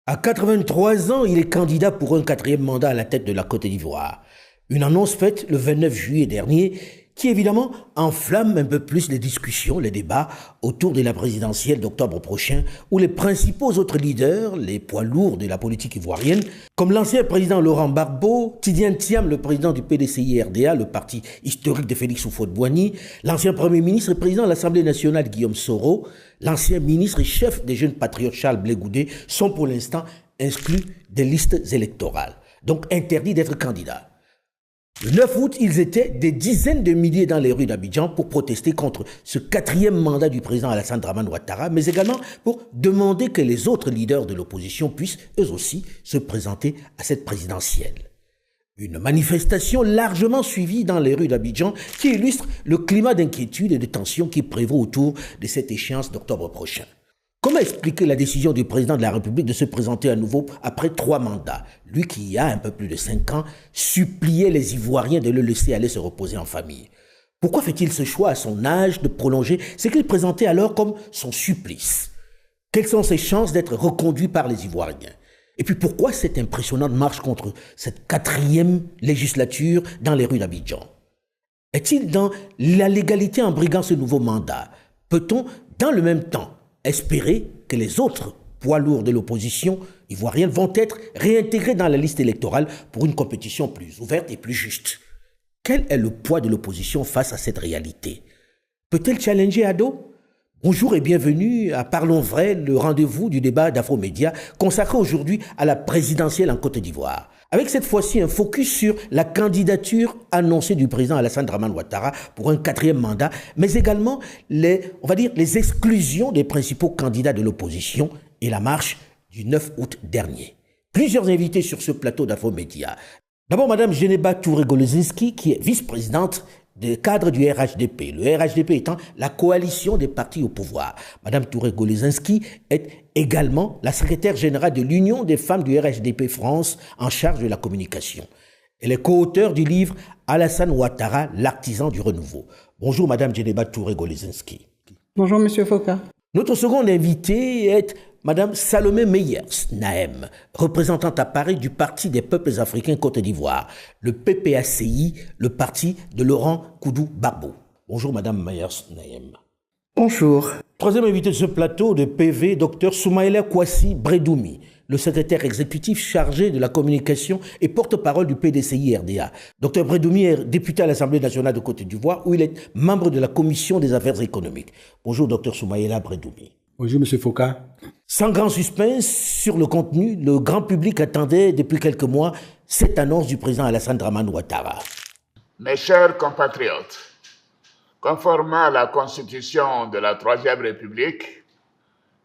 À 83 ans, il est candidat pour un quatrième mandat à la tête de la Côte d'Ivoire. Une annonce faite le 29 juillet dernier qui évidemment enflamme un peu plus les discussions, les débats autour de la présidentielle d'octobre prochain où les principaux autres leaders, les poids lourds de la politique ivoirienne, comme l'ancien président Laurent Gbagbo, Tidiane Thiam, le président du PDCI-RDA, le parti historique de Félix Houphouët-Boigny, l'ancien premier ministre et président de l'Assemblée nationale Guillaume Soro, l'ancien ministre et chef des jeunes patriotes Charles Blé Goudé sont pour l'instant exclus des listes électorales, donc interdits d'être candidats. Le 9 août, ils étaient des dizaines de milliers dans les rues d'Abidjan pour protester contre ce quatrième mandat du président Alassane Dramane Ouattara, mais également pour demander que les autres leaders de l'opposition puissent eux aussi se présenter à cette présidentielle. Une manifestation largement suivie dans les rues d'Abidjan qui illustre le climat d'inquiétude et de tension qui prévaut autour de cette échéance d'octobre prochain. Comment expliquer la décision du président de la République de se présenter à nouveau après 3 mandats, lui qui, il y a un peu plus de 5 ans, suppliait les Ivoiriens de le laisser aller se reposer en famille? Pourquoi fait-il ce choix à son âge de prolonger ce qu'il présentait alors comme son supplice? Quelles sont ses chances d'être reconduit par les Ivoiriens? Et puis pourquoi cette impressionnante marche contre cette 4e législature dans les rues d'Abidjan? Est-il dans la légalité en briguant ce nouveau mandat? Peut-on, dans le même temps, espérer que les autres poids lourds de l'opposition ivoirienne vont être réintégrés dans la liste électorale pour une compétition plus ouverte et plus juste? Quel est le poids de l'opposition face à cette réalité? Peut-elle challenger Ado? Bonjour et bienvenue à Parlons Vrai, le rendez-vous du débat d'Afromédia consacré aujourd'hui à la présidentielle en Côte d'Ivoire. Avec cette fois-ci un focus sur la candidature annoncée du président Alassane Dramane Ouattara pour un 4e mandat, mais également les exclusions des principaux candidats de l'opposition et la marche du 9 août dernier. Plusieurs invités sur ce plateau d'Afromédia. D'abord, Madame Geneba Touré-Golezinski, qui est vice-présidente des cadres du RHDP, le RHDP étant la coalition des partis au pouvoir. Madame Touré-Golezinski est également la secrétaire générale de l'Union des femmes du RHDP France en charge de la communication. Elle est co-auteure du livre Alassane Ouattara, l'artisan du renouveau. Bonjour Madame Geneba Touré-Golezinski. Bonjour Monsieur Foka. Notre seconde invitée est Madame Salomé Meyers Nahem, représentante à Paris du Parti des peuples africains Côte d'Ivoire, le PPACI, le parti de Laurent Koudou-Gbagbo. Bonjour Madame Meyers Nahem. Bonjour. Troisième invité de ce plateau de PV, Dr Soumaïla Kouassi Bredoumi, le secrétaire exécutif chargé de la communication et porte-parole du PDCI-RDA. Dr Bredoumi est député à l'Assemblée nationale de Côte d'Ivoire où il est membre de la Commission des affaires économiques. Bonjour Dr Soumaïla Bredoumi. Bonjour Monsieur Foka. Sans grand suspense sur le contenu, le grand public attendait depuis quelques mois cette annonce du président Alassane Dramane Ouattara. Mes chers compatriotes, conformément à la Constitution de la Troisième République,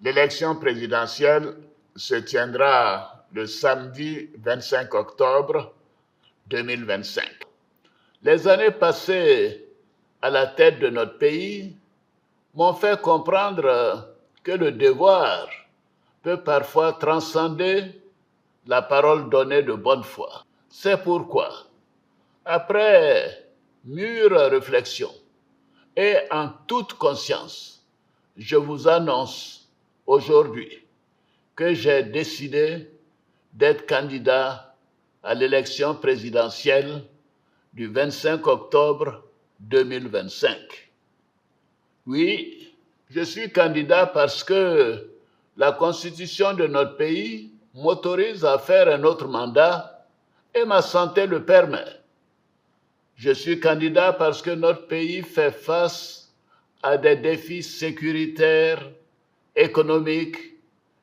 l'élection présidentielle se tiendra le samedi 25 octobre 2025. Les années passées à la tête de notre pays m'ont fait comprendre que le devoir peut parfois transcender la parole donnée de bonne foi. C'est pourquoi, après mûre réflexion et en toute conscience, je vous annonce aujourd'hui que j'ai décidé d'être candidat à l'élection présidentielle du 25 octobre 2025. Oui, je suis candidat parce que la Constitution de notre pays m'autorise à faire un autre mandat et ma santé le permet. Je suis candidat parce que notre pays fait face à des défis sécuritaires, économiques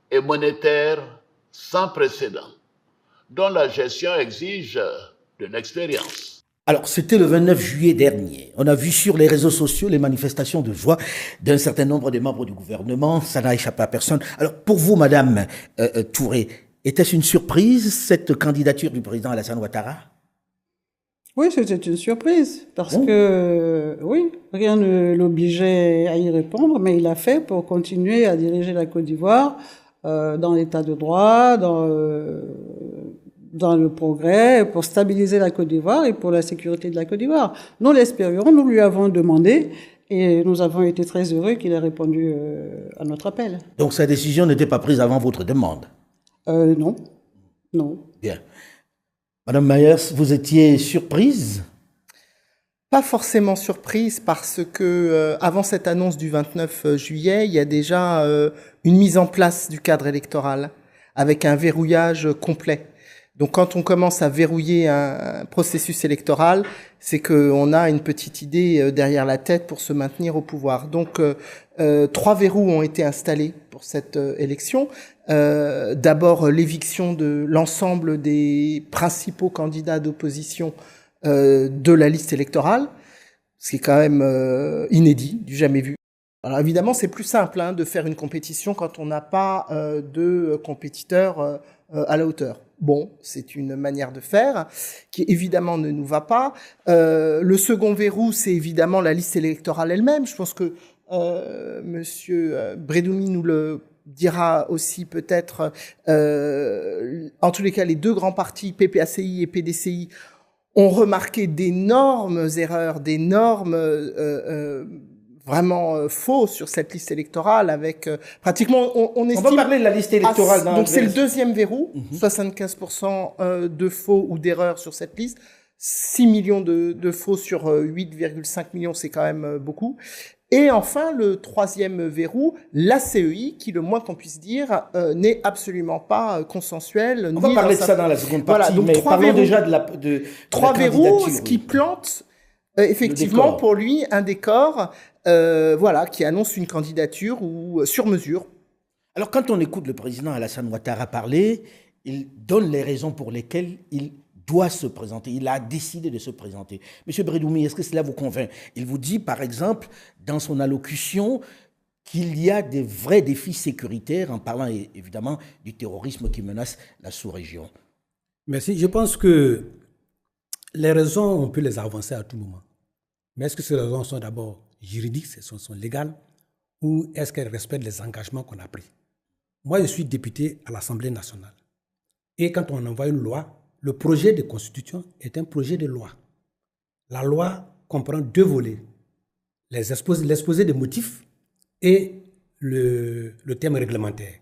et monétaires sans précédent, dont la gestion exige de l'expérience. Alors, c'était le 29 juillet dernier. On a vu sur les réseaux sociaux les manifestations de joie d'un certain nombre de membres du gouvernement. Ça n'a échappé à personne. Alors, pour vous, Madame Touré, était-ce une surprise, cette candidature du président Alassane Ouattara? Oui, c'était une surprise, parce que, oui, rien ne l'obligeait à y répondre, mais il l'a fait pour continuer à diriger la Côte d'Ivoire dans l'état de droit, dans le progrès, pour stabiliser la Côte d'Ivoire et pour la sécurité de la Côte d'Ivoire. Nous l'espérions, nous lui avons demandé et nous avons été très heureux qu'il ait répondu à notre appel. Donc sa décision n'était pas prise avant votre demande? Non. Non. Bien. Madame Myers, vous étiez surprise? Pas forcément surprise parce que avant cette annonce du 29 juillet, il y a déjà une mise en place du cadre électoral avec un verrouillage complet. Donc quand on commence à verrouiller un processus électoral, c'est qu'on a une petite idée derrière la tête pour se maintenir au pouvoir. Donc 3 verrous ont été installés pour cette élection. D'abord l'éviction de l'ensemble des principaux candidats d'opposition de la liste électorale, ce qui est quand même inédit, du jamais vu. Alors évidemment, c'est plus simple de faire une compétition quand on n'a pas de compétiteurs à la hauteur. Bon, c'est une manière de faire qui évidemment ne nous va pas. Le second verrou, c'est évidemment la liste électorale elle-même. Je pense que Monsieur Bredoumi nous le dira aussi peut-être. En tous les cas, les 2 grands partis, PPACI et PDCI, ont remarqué d'énormes erreurs, d'énormes vraiment faux sur cette liste électorale avec pratiquement on estime... On va parler de la liste électorale. Donc c'est le deuxième verrou, 75% de faux ou d'erreurs sur cette liste, 6 millions de faux sur 8,5 millions, c'est quand même beaucoup. Et enfin, le troisième verrou, la CEI, qui, le moins qu'on puisse dire, n'est absolument pas consensuel. On va parler de ça dans la seconde partie, donc, mais parlons déjà de 3 verrous, ce qui plante effectivement pour lui un décor qui annonce une candidature ou sur mesure. Alors quand on écoute le président Alassane Ouattara parler, il donne les raisons pour lesquelles il doit se présenter. Il a décidé de se présenter. Monsieur Bredoumi, est-ce que cela vous convainc? Il vous dit, par exemple, dans son allocution, qu'il y a des vrais défis sécuritaires, en parlant évidemment du terrorisme qui menace la sous-région. Merci. Je pense que les raisons, on peut les avancer à tout moment. Mais est-ce que ces raisons sont d'abord juridiques, sont légales, ou est-ce qu'elles respectent les engagements qu'on a pris? Moi, je suis député à l'Assemblée nationale. Et quand on envoie une loi, le projet de constitution est un projet de loi. La loi comprend 2 volets, l'exposé des motifs et le thème réglementaire.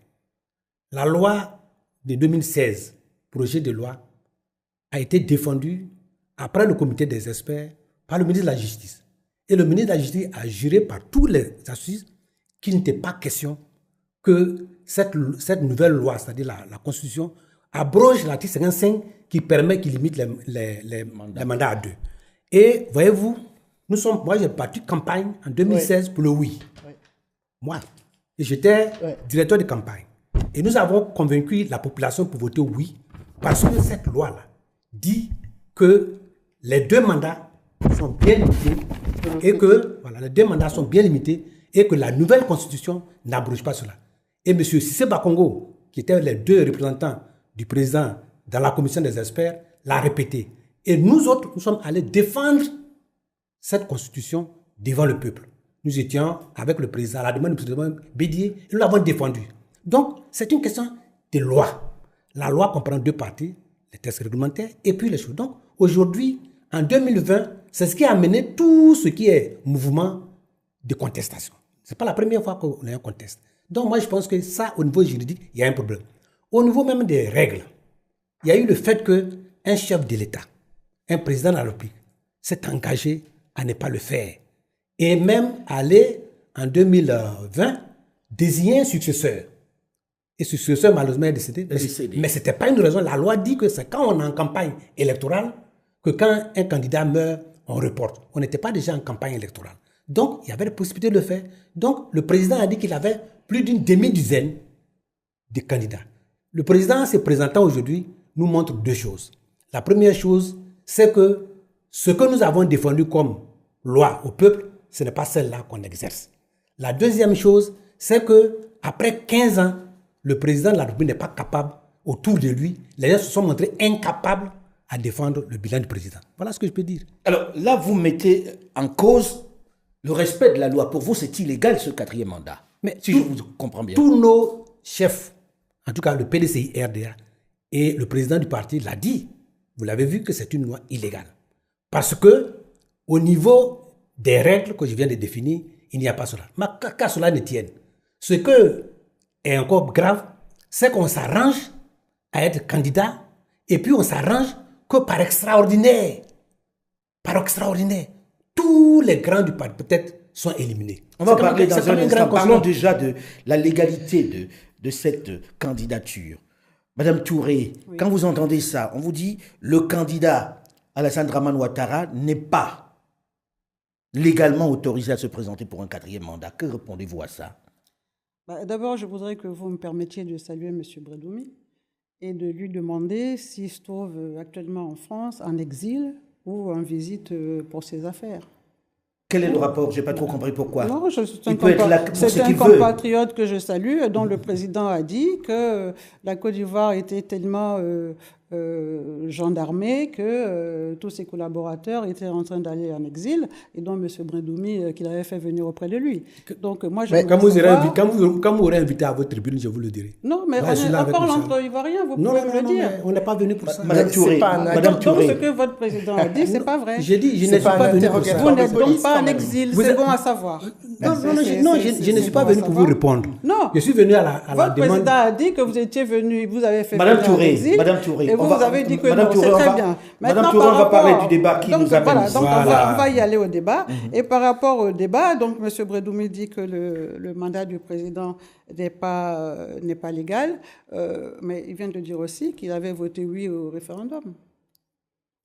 La loi de 2016, projet de loi, a été défendue après le comité des experts par le ministre de la Justice. Et le ministre de la Justice a juré par tous les assises qu'il n'était pas question que cette nouvelle loi, c'est-à-dire la Constitution, abroge l'article 55 qui permet, qui limite les mandats à 2. Et voyez-vous, moi j'ai parti campagne en 2016 pour le oui. Moi, j'étais directeur de campagne. Et nous avons convaincu la population pour voter oui, parce que cette loi-là dit que les 2 mandats sont bien limités et que les 2 mandats sont bien limités et que la nouvelle constitution n'abroge pas cela. Et M. Cissé Bakongo, qui était les 2 représentants du président dans la commission des experts, l'a répété. Et nous autres, nous sommes allés défendre cette constitution devant le peuple. Nous étions avec le président, à la demande du président Bédié, et nous l'avons défendu. Donc, c'est une question de loi. La loi comprend 2 parties, les textes réglementaires et puis les choses. Donc, aujourd'hui, en 2020, c'est ce qui a amené tout ce qui est mouvement de contestation. Ce n'est pas la première fois qu'on a un conteste. Donc, moi, je pense que ça, au niveau juridique, il y a un problème. Au niveau même des règles, il y a eu le fait qu'un chef de l'État, un président de la République, s'est engagé à ne pas le faire. Et même aller, en 2020, désigner un successeur. Et ce successeur, malheureusement, est décédé. Mais ce n'était pas une raison. La loi dit que c'est quand on est en campagne électorale que quand un candidat meurt, on reporte. On n'était pas déjà en campagne électorale. Donc, il y avait la possibilité de le faire. Donc, le président a dit qu'il avait plus d'une demi-douzaine de candidats. Le président, se présentant aujourd'hui, nous montre 2 choses. La première chose, c'est que ce que nous avons défendu comme loi au peuple, ce n'est pas celle-là qu'on exerce. La deuxième chose, c'est que après 15 ans, le président de la République n'est pas capable, autour de lui, les gens se sont montrés incapables à défendre le bilan du président. Voilà ce que je peux dire. Alors là, vous mettez en cause le respect de la loi. Pour vous, c'est illégal ce 4e mandat. Mais si je vous comprends bien. Tous nos chefs, en tout cas le PDCI, RDA, et le président du parti l'a dit. Vous l'avez vu que c'est une loi illégale. Parce que, au niveau des règles que je viens de définir, il n'y a pas cela. Mais qu'à cela ne tienne. Ce que est encore grave, c'est qu'on s'arrange à être candidat et puis on s'arrange que par extraordinaire, tous les grands du parti peut-être sont éliminés. On va parler dans un instant. Parlons déjà de la légalité de cette candidature. Madame Touré, oui. Quand vous entendez ça, on vous dit le candidat Alassane Dramane Ouattara n'est pas légalement autorisé à se présenter pour un 4e mandat. Que répondez-vous à ça? D'abord, je voudrais que vous me permettiez de saluer M. Bredoumi et de lui demander s'il se trouve actuellement en France, en exil ou en visite pour ses affaires. Quel est le rapport? Je n'ai pas trop compris pourquoi. Non, c'est un compatriote que je salue, dont le président a dit que la Côte d'Ivoire était tellement gendarmée que tous ses collaborateurs étaient en train d'aller en exil, et dont M. Bredoumi qu'il avait fait venir auprès de lui. Donc moi, quand vous aurez invité à votre tribune, je vous le dirai. Non, mais on parle entre Ivoiriens, vous pouvez me le dire. On n'est pas venu pour ça. Madame Touré, donc ce que votre président a dit, c'est pas vrai. J'ai dit, je ne suis pas venu pour ça. Vous n'êtes donc pas en exil, c'est bon à savoir. Non, je ne suis pas venu pour vous répondre. Non. Je suis venu à la demande. Votre président a dit que vous étiez venu, vous avez fait Madame Touré, et vous avez dit que non, c'est très bien. Madame Touré, on va parler du débat qui nous amène ici. Donc on va y aller au débat. Et par rapport au débat, donc M. Bredoumi dit que le mandat du président n'est pas légal, mais il vient de dire aussi qu'il avait voté oui au référendum.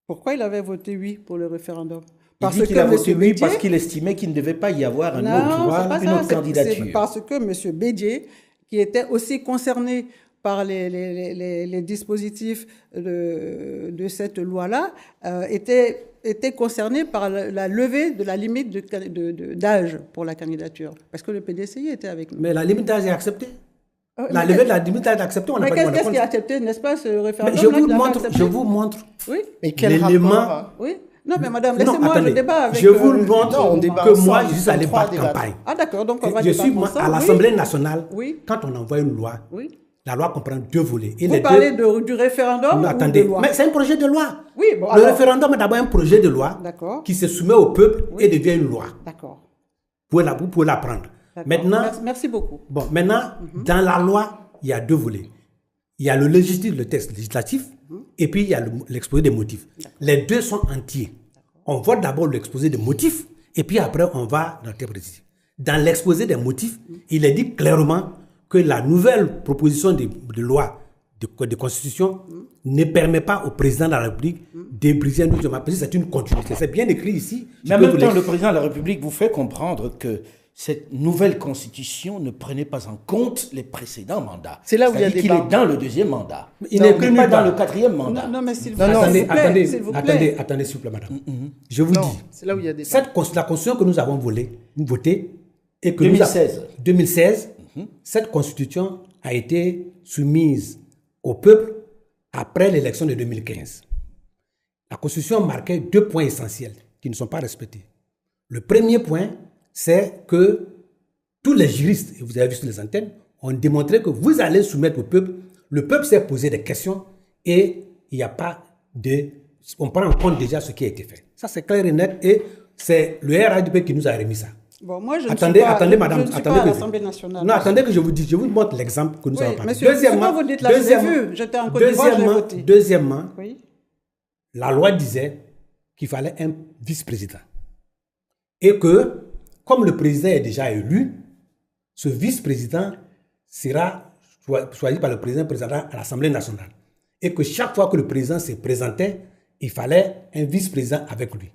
Pourquoi il avait voté oui pour le référendum? Parce qu'il a voté oui parce qu'il estimait qu'il ne devait pas y avoir une autre candidature. C'est parce que M. Bédié, qui était aussi concerné par les dispositifs de cette loi-là, était concerné par la levée de la limite d'âge pour la candidature. Parce que le PDCI était avec nous. Mais la limite d'âge est acceptée. La levée de la limite d'âge est acceptée. Mais qu'est-ce qui est accepté, n'est-ce pas, ce référendum? Je vous montre. Oui. Mais quel rapport? Oui. Non, mais madame, laissez-moi le débat avec... Je vous montre que moi, je suis allé battre campagne. Ah d'accord, donc on va je suis à l'Assemblée nationale, quand on envoie une loi, la loi comprend 2 volets. Vous parlez du référendum ou de loi? Mais c'est un projet de loi. Oui, bon, le référendum est d'abord un projet de loi qui se soumet au peuple et devient une loi. D'accord. Vous pouvez la prendre. Maintenant, merci beaucoup. Bon, maintenant, dans la loi, il y a 2 volets. Il y a le texte législatif, et puis il y a l'exposé des motifs. Les 2 sont entiers. On voit d'abord l'exposé des motifs, et puis après, on va dans le texte précis. Dans l'exposé des motifs, il est dit clairement que la nouvelle proposition de loi de constitution ne permet pas au président de la République de briser un autre. C'est une continuité. C'est bien écrit ici. Mais en même temps, le président de la République vous fait comprendre que cette nouvelle constitution ne prenait pas en compte les précédents mandats. C'est là où il y a des qu'il est dans le 2e mandat. Il n'est pas dans le 4e mandat. Non, mais s'il vous plaît. Attendez, s'il vous plaît, madame. Je vous dis. C'est là où il y a des la constitution que nous avons votée et que 2016. Cette constitution a été soumise au peuple après l'élection de 2015. La constitution marquait 2 points essentiels qui ne sont pas respectés. Le premier point, c'est que tous les juristes, et vous avez vu sur les antennes, ont démontré que vous allez soumettre au peuple. Le peuple s'est posé des questions et il n'y a pas de... On prend en compte déjà ce qui a été fait. Ça, c'est clair et net et c'est le RADP qui nous a remis ça. Bon, moi, je ne suis pas à l'Assemblée nationale. Non, attendez que je vous dise. Je vous montre l'exemple que nous avons parlé. Deuxièmement, vous dites là, je l'ai vu. J'étais en Côte d'Ivoire, je l'ai voté. Deuxièmement, la loi disait qu'il fallait un vice-président. Et que, comme le président est déjà élu, ce vice-président sera choisi par le président à l'Assemblée nationale. Et que chaque fois que le président se présentait, il fallait un vice-président avec lui.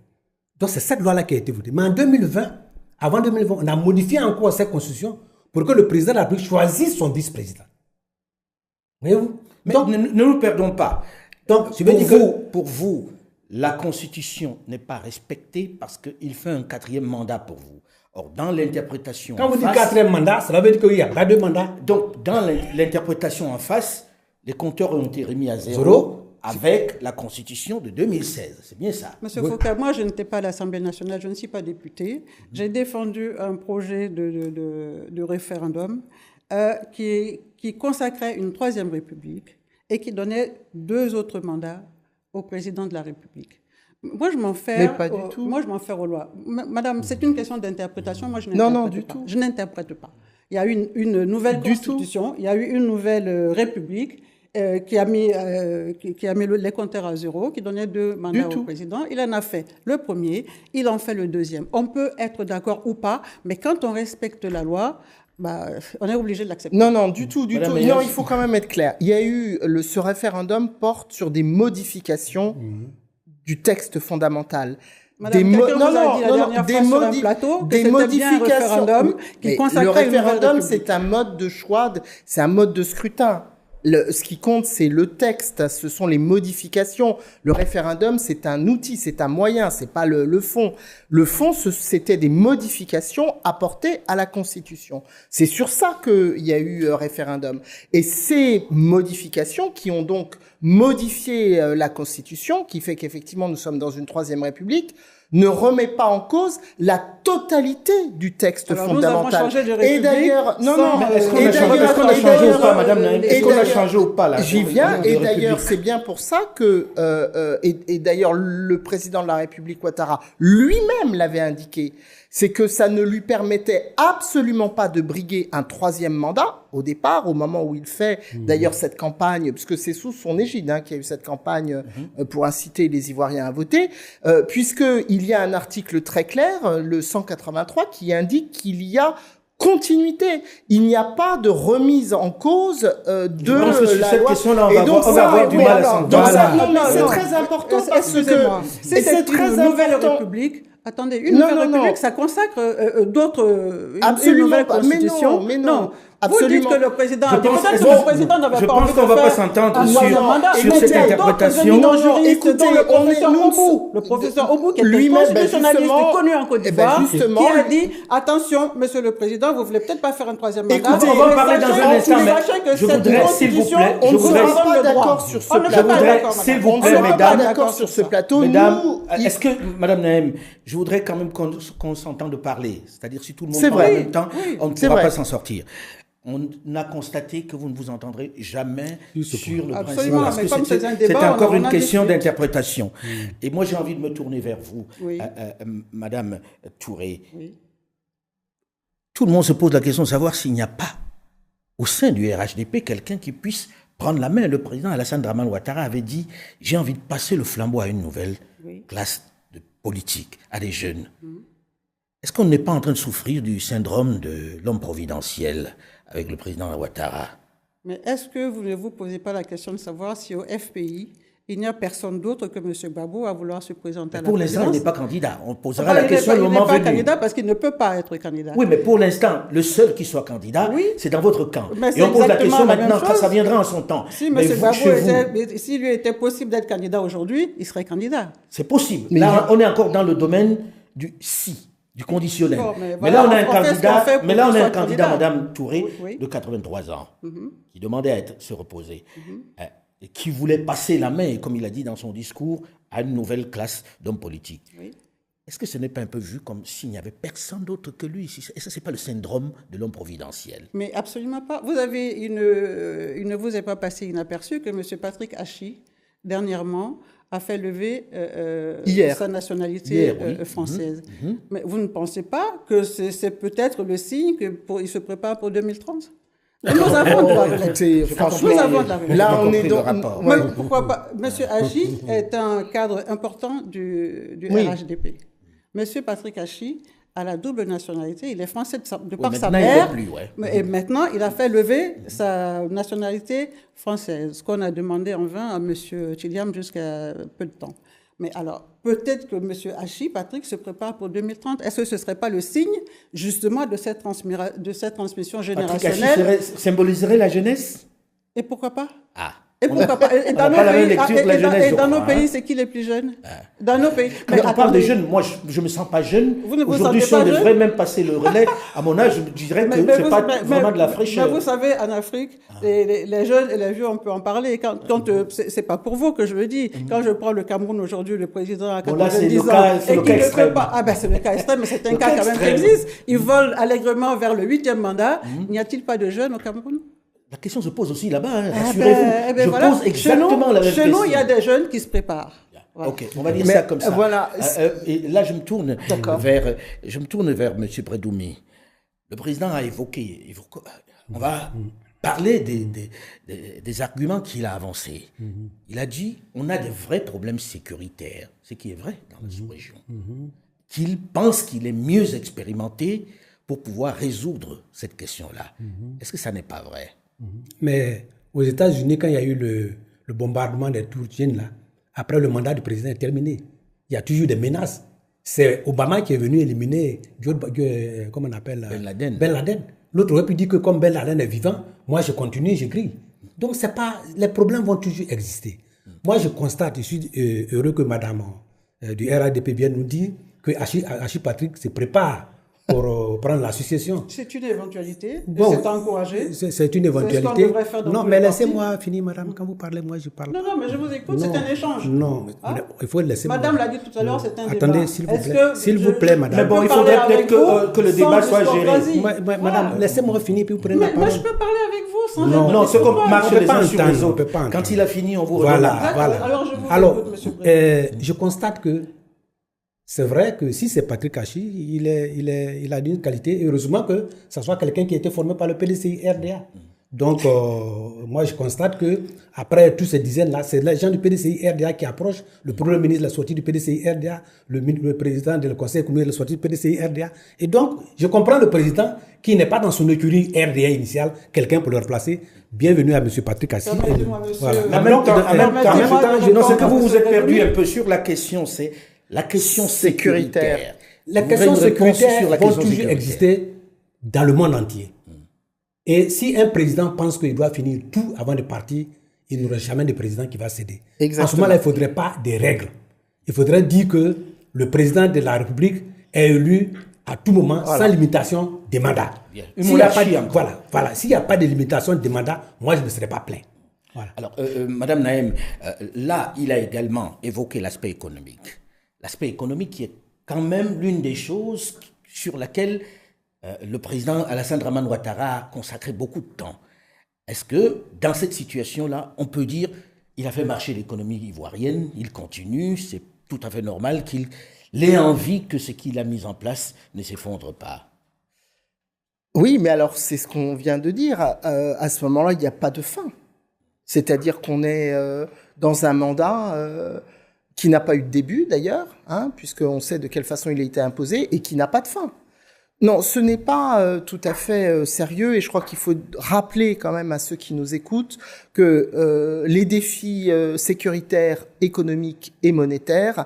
Donc, c'est cette loi-là qui a été votée. Mais en 2020, avant 2020, on a modifié encore cette constitution pour que le président de la République choisisse son vice-président. Voyez-vous? Mais donc, ne nous perdons pas. Donc, pour vous, la constitution n'est pas respectée parce qu'il fait un 4e mandat pour vous. Or, dans l'interprétation... Quand vous dites 4e mandat, cela veut dire qu'il y a 2 mandats. Donc, dans l'interprétation en face, les compteurs ont été remis à zéro. Avec la Constitution de 2016. C'est bien ça. Monsieur Foucault, moi, je n'étais pas à l'Assemblée nationale, je ne suis pas député. J'ai défendu un projet de référendum qui consacrait une 3e République et qui donnait 2 autres mandats au président de la République. Moi, je m'en fais aux lois. Madame, c'est une question d'interprétation. Moi, je n'interprète pas. Je n'interprète pas. Il y a eu une nouvelle Constitution, il y a eu une nouvelle République. qui a mis les compteurs à zéro, qui donnait 2 mandats au président. Il en a fait le premier, il en fait le deuxième. On peut être d'accord ou pas, mais quand on respecte la loi, on est obligé de l'accepter. Non, du tout. Non, il faut quand même être clair. Il y a eu ce référendum porte sur des modifications du texte fondamental. Madame, quelqu'un vous a dit la dernière fois sur un plateau que c'était bien un référendum qui consacrait le référendum, une nouvelle république. c'est un mode de choix, c'est un mode de scrutin. Ce qui compte, c'est le texte, ce sont les modifications. Le référendum, c'est un outil, c'est un moyen, c'est pas le fond. Le fond, c'était des modifications apportées à la Constitution. C'est sur ça qu'il y a eu référendum. Et ces modifications qui ont donc modifié la Constitution, qui fait qu'effectivement nous sommes dans une troisième République, ne remet pas en cause la totalité du texte fondamental. Nous avons changé de République. Et d'ailleurs, est-ce qu'on a changé ou pas, Madame Naïm? Est-ce qu'on a changé ou pas là? J'y viens. Et d'ailleurs, c'est bien pour ça que et d'ailleurs le président de la République Ouattara lui-même l'avait indiqué, c'est que ça ne lui permettait absolument pas de briguer un 3e mandat au départ, au moment où il fait d'ailleurs cette campagne, puisque c'est sous son égide qu'il y a eu cette campagne pour inciter les Ivoiriens à voter, puisqu'il y a un article très clair, le 183, qui indique qu'il y a continuité. Il n'y a pas de remise en cause de la loi. Question-là, on va avoir du mal à s'entendre. Non, c'est très important parce que c'est une nouvelle république. Attendez, une nouvelle république, ça consacre d'autres, une nouvelle constitution. Mais non. Vous dites que le président a dit peut-être que le président n'avait pas envie de faire. Je pense qu'on ne va pas s'entendre sur cette interprétation. Écoutez, le professeur Obou, qui est constitutionnaliste connu en Côte d'Ivoire, qui a dit attention, monsieur le président, vous ne voulez peut-être pas faire un 3e mandat. On va en parler dans un instant, mais je voudrais, s'il vous plaît, on ne sera pas d'accord sur ce plateau. Je voudrais, s'il vous plaît, mesdames, d'accord sur ce plateau. Mesdames, est-ce que, Madame Naïm, je voudrais quand même qu'on s'entende parler. C'est-à-dire, si tout le monde parle en même temps, on ne pourra pas s'en sortir. On a constaté que vous ne vous entendrez jamais sur le principe. Parce que c'est encore une question d'interprétation. Et moi, j'ai envie de me tourner vers vous, Madame Touré. Tout le monde se pose la question de savoir s'il n'y a pas, au sein du RHDP, quelqu'un qui puisse prendre la main. Le président Alassane Dramane Ouattara avait dit « J'ai envie de passer le flambeau à une nouvelle classe de politique, à des jeunes. Est-ce qu'on n'est pas en train de souffrir du syndrome de l'homme providentiel avec le président Ouattara? Mais est-ce que vous ne vous posez pas la question de savoir si au FPI, il n'y a personne d'autre que M. Gbagbo à vouloir se présenter à la présidence? Pour l'instant, il n'est pas candidat. On posera la question au moment venu. Il n'est pas candidat parce qu'il ne peut pas être candidat. Oui, mais pour l'instant, le seul qui soit candidat, c'est dans votre camp. Mais et on pose la question maintenant, quand ça viendra en son temps. Si M. Gbagbo, s'il lui était possible d'être candidat aujourd'hui, il serait candidat. C'est possible. Mais là, on est encore dans le domaine du si. Du conditionnel. Bon, mais là, on a un candidat, Madame Touré, de 83 ans, qui demandait à se reposer, et qui voulait passer la main, comme il a dit dans son discours, à une nouvelle classe d'hommes politiques. Est-ce que ce n'est pas un peu vu comme s'il n'y avait personne d'autre que lui? Et ça, ce n'est pas le syndrome de l'homme providentiel? Mais absolument pas. Il ne vous est pas passé inaperçu que M. Patrick Hachi, dernièrement, a fait lever sa nationalité française. Mais vous ne pensez pas que c'est peut-être le signe qu'il se prépare pour 2030? Nous avons de la relève. Là, on est dans... Pourquoi pas? Monsieur Hachi est un cadre important du RHDP. Monsieur Patrick Hachi a la double nationalité. Il est français de par sa mère. Et maintenant, il a fait lever sa nationalité française, ce qu'on a demandé en vain à M. Tchiliam jusqu'à peu de temps. Mais alors, peut-être que M. Hachi, Patrick, se prépare pour 2030. Est-ce que ce ne serait pas le signe, justement, de cette transmission générationnelle? Patrick Hachi symboliserait la jeunesse? Et pourquoi pas? Et pourquoi pas? Et dans nos pays, c'est qui les plus jeunes? Dans nos pays. Quand on parle de jeunes, moi, je ne me sens pas jeune. Aujourd'hui, si on devrait même passer le relais, à mon âge, je dirais que ce n'est pas vraiment de la fraîcheur. Mais vous savez, en Afrique, les jeunes et les vieux, on peut en parler. Ce n'est pas pour vous que je le dis. Quand je prends le Cameroun aujourd'hui, le président a 90 ans. C'est le cas extrême. C'est le cas extrême, mais c'est un cas quand même qui existe. Ils volent allègrement vers le 8e mandat. N'y a-t-il pas de jeunes au Cameroun? La question se pose aussi là-bas, rassurez-vous. Je pose exactement la même question. Chez nous, il y a des jeunes qui se préparent. Voilà. Ok, on va dire ça comme ça. Voilà. Et là, je me tourne vers M. Predoumi. Le président a évoqué, on va parler des arguments qu'il a avancés. Il a dit on a des vrais problèmes sécuritaires, ce qui est vrai dans la sous-région. Qu'il pense qu'il est mieux expérimenté pour pouvoir résoudre cette question-là. Est-ce que ça n'est pas vrai? Mais aux États-Unis, quand il y a eu le bombardement des tours là, après le mandat du président est terminé, il y a toujours des menaces. C'est Obama qui est venu éliminer comment on appelle Ben Laden. L'autre aurait pu dire que comme Ben Laden est vivant, moi je continue, j'écris. Donc c'est pas, les problèmes vont toujours exister. Moi je constate, je suis heureux que madame du RADP vienne nous dire que Achille Patrick se prépare pour prendre la succession. C'est une éventualité. Bon, c'est encouragé. C'est une éventualité. Non, mais laissez-moi finir, madame. Quand vous parlez, moi, je parle. Non, mais je vous écoute, c'est un échange. Non, il faut laisser. Madame l'a dit tout à l'heure, c'est un débat. Attendez, s'il vous plaît. S'il vous plaît, madame. Mais bon, il faudrait peut-être que le débat soit géré. Madame, laissez-moi finir, puis vous prenez la parole. Mais je peux parler avec vous sans Non, c'est comme marcher les uns sur les autres. Quand Quand il a fini, on vous redonne. Voilà. Alors, je vous écoute, monsieur le Président. Je constate que c'est vrai que si c'est Patrick Achille, il a une qualité. Heureusement que ce soit quelqu'un qui a été formé par le PDCI RDA. Donc, moi, je constate que après tous ces dizaines-là, c'est les gens du PDCI RDA qui approchent le Premier ministre de la sortie du PDCI RDA, le président du Conseil communal de la sortie du PDCI RDA. Et donc, je comprends le président qui n'est pas dans son écurie RDA initiale, quelqu'un pour le remplacer. Bienvenue à M. Patrick Achille. Voilà. En même temps, ce que vous vous êtes perdu un peu sur la question, c'est la question sécuritaire. La question sécuritaire va toujours exister dans le monde entier. Et si un président pense qu'il doit finir tout avant de partir, il n'y aura jamais de président qui va céder. Exactement. En ce moment-là, il ne faudrait pas des règles. Il faudrait dire que le président de la République est élu à tout moment, sans limitation des mandats. Voilà. S'il n'y a pas de limitation des mandats, moi, je ne serais pas plein. Voilà. Alors, Madame Nahem, là, il a également évoqué l'aspect économique. L'aspect économique qui est quand même l'une des choses sur laquelle le président Alassane Dramane Ouattara a consacré beaucoup de temps. Est-ce que dans cette situation-là, on peut dire qu'il a fait marcher l'économie ivoirienne, il continue, c'est tout à fait normal qu'il ait envie que ce qu'il a mis en place ne s'effondre pas? Oui, mais alors c'est ce qu'on vient de dire. À ce moment-là, il n'y a pas de fin. C'est-à-dire qu'on est dans un mandat qui n'a pas eu de début d'ailleurs, puisqu'on sait de quelle façon il a été imposé, et qui n'a pas de fin. Non, ce n'est pas tout à fait sérieux, et je crois qu'il faut rappeler quand même à ceux qui nous écoutent que les défis sécuritaires, économiques et monétaires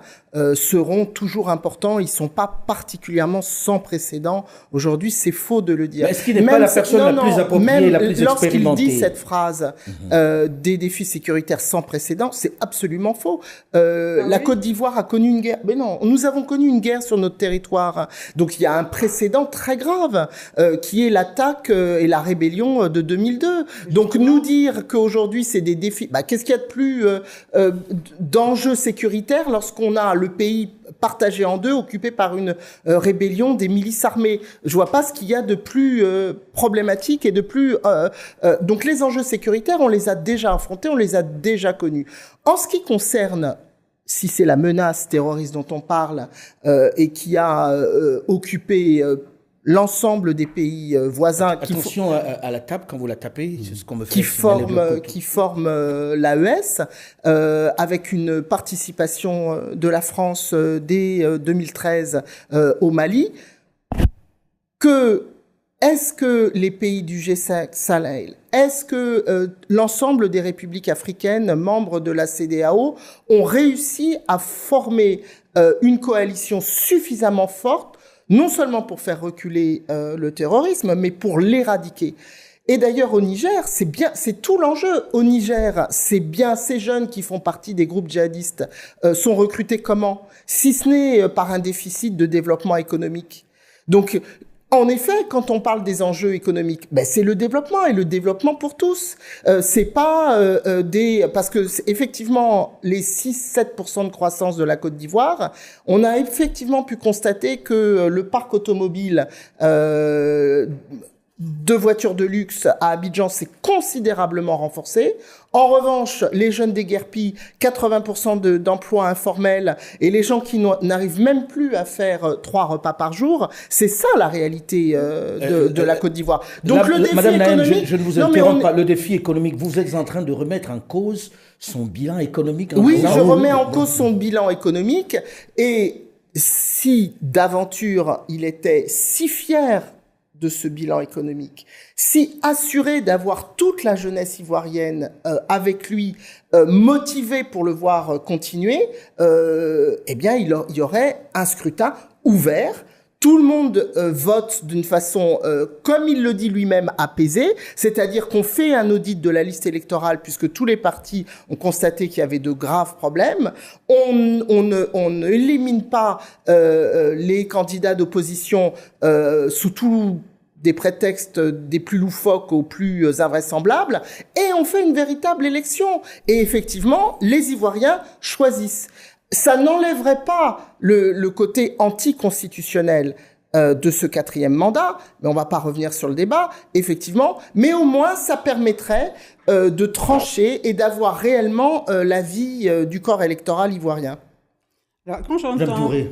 seront toujours importants. Ils ne sont pas particulièrement sans précédent. Aujourd'hui, c'est faux de le dire. Mais est-ce qu'il n'est pas la personne la plus appropriée, la plus expérimentée? Lorsqu'il dit cette phrase des défis sécuritaires sans précédent, c'est absolument faux. La Côte d'Ivoire a connu une guerre. Mais non, nous avons connu une guerre sur notre territoire. Donc il y a un précédent très grave qui est l'attaque et la rébellion de 2002. Donc nous dire qu'aujourd'hui c'est des défis, qu'est-ce qu'il y a de plus d'enjeux sécuritaires lorsqu'on a le pays partagé en deux, occupé par une rébellion des milices armées? Je vois pas ce qu'il y a de plus problématique et de plus... Donc les enjeux sécuritaires, on les a déjà affrontés, on les a déjà connus. En ce qui concerne, si c'est la menace terroriste dont on parle et qui a occupé l'ensemble des pays voisins... Attention à la table quand vous la tapez, c'est ce qu'on me fait. Qui forment l'AES, avec une participation de la France dès 2013 au Mali. Est-ce que les pays du G5 Sahel, est-ce que l'ensemble des républiques africaines membres de la CEDEAO ont réussi à former une coalition suffisamment forte, non seulement pour faire reculer le terrorisme, mais pour l'éradiquer? Et d'ailleurs, au Niger, c'est tout l'enjeu. Au Niger, c'est bien ces jeunes qui font partie des groupes djihadistes sont recrutés comment? Si ce n'est par un déficit de développement économique. Donc, en effet, quand on parle des enjeux économiques, c'est le développement, et le développement pour tous. C'est pas parce que effectivement les 6-7% de croissance de la Côte d'Ivoire, on a effectivement pu constater que le parc automobile de voitures de luxe à Abidjan s'est considérablement renforcé. En revanche, les jeunes déguerpis, 80% d'emplois informels et les gens qui n'arrivent même plus à faire 3 repas par jour, c'est ça la réalité de la Côte d'Ivoire. Donc le défi Madame économique... Naïm, je ne vous interromps pas. Le défi économique, vous êtes en train de remettre en cause son bilan économique. Oui, je remets en cause son bilan économique. Et si d'aventure il était si fier de ce bilan économique, si assuré d'avoir toute la jeunesse ivoirienne avec lui, motivée pour le voir continuer, eh bien il y aurait un scrutin ouvert. Tout le monde vote d'une façon, comme il le dit lui-même, apaisée, c'est-à-dire qu'on fait un audit de la liste électorale puisque tous les partis ont constaté qu'il y avait de graves problèmes. On ne élimine pas les candidats d'opposition sous tous des prétextes des plus loufoques aux plus invraisemblables, et on fait une véritable élection. Et effectivement, les Ivoiriens choisissent. Ça n'enlèverait pas le côté anticonstitutionnel de ce 4e mandat, mais on va pas revenir sur le débat, effectivement, mais au moins ça permettrait de trancher et d'avoir réellement l'avis du corps électoral ivoirien. Alors,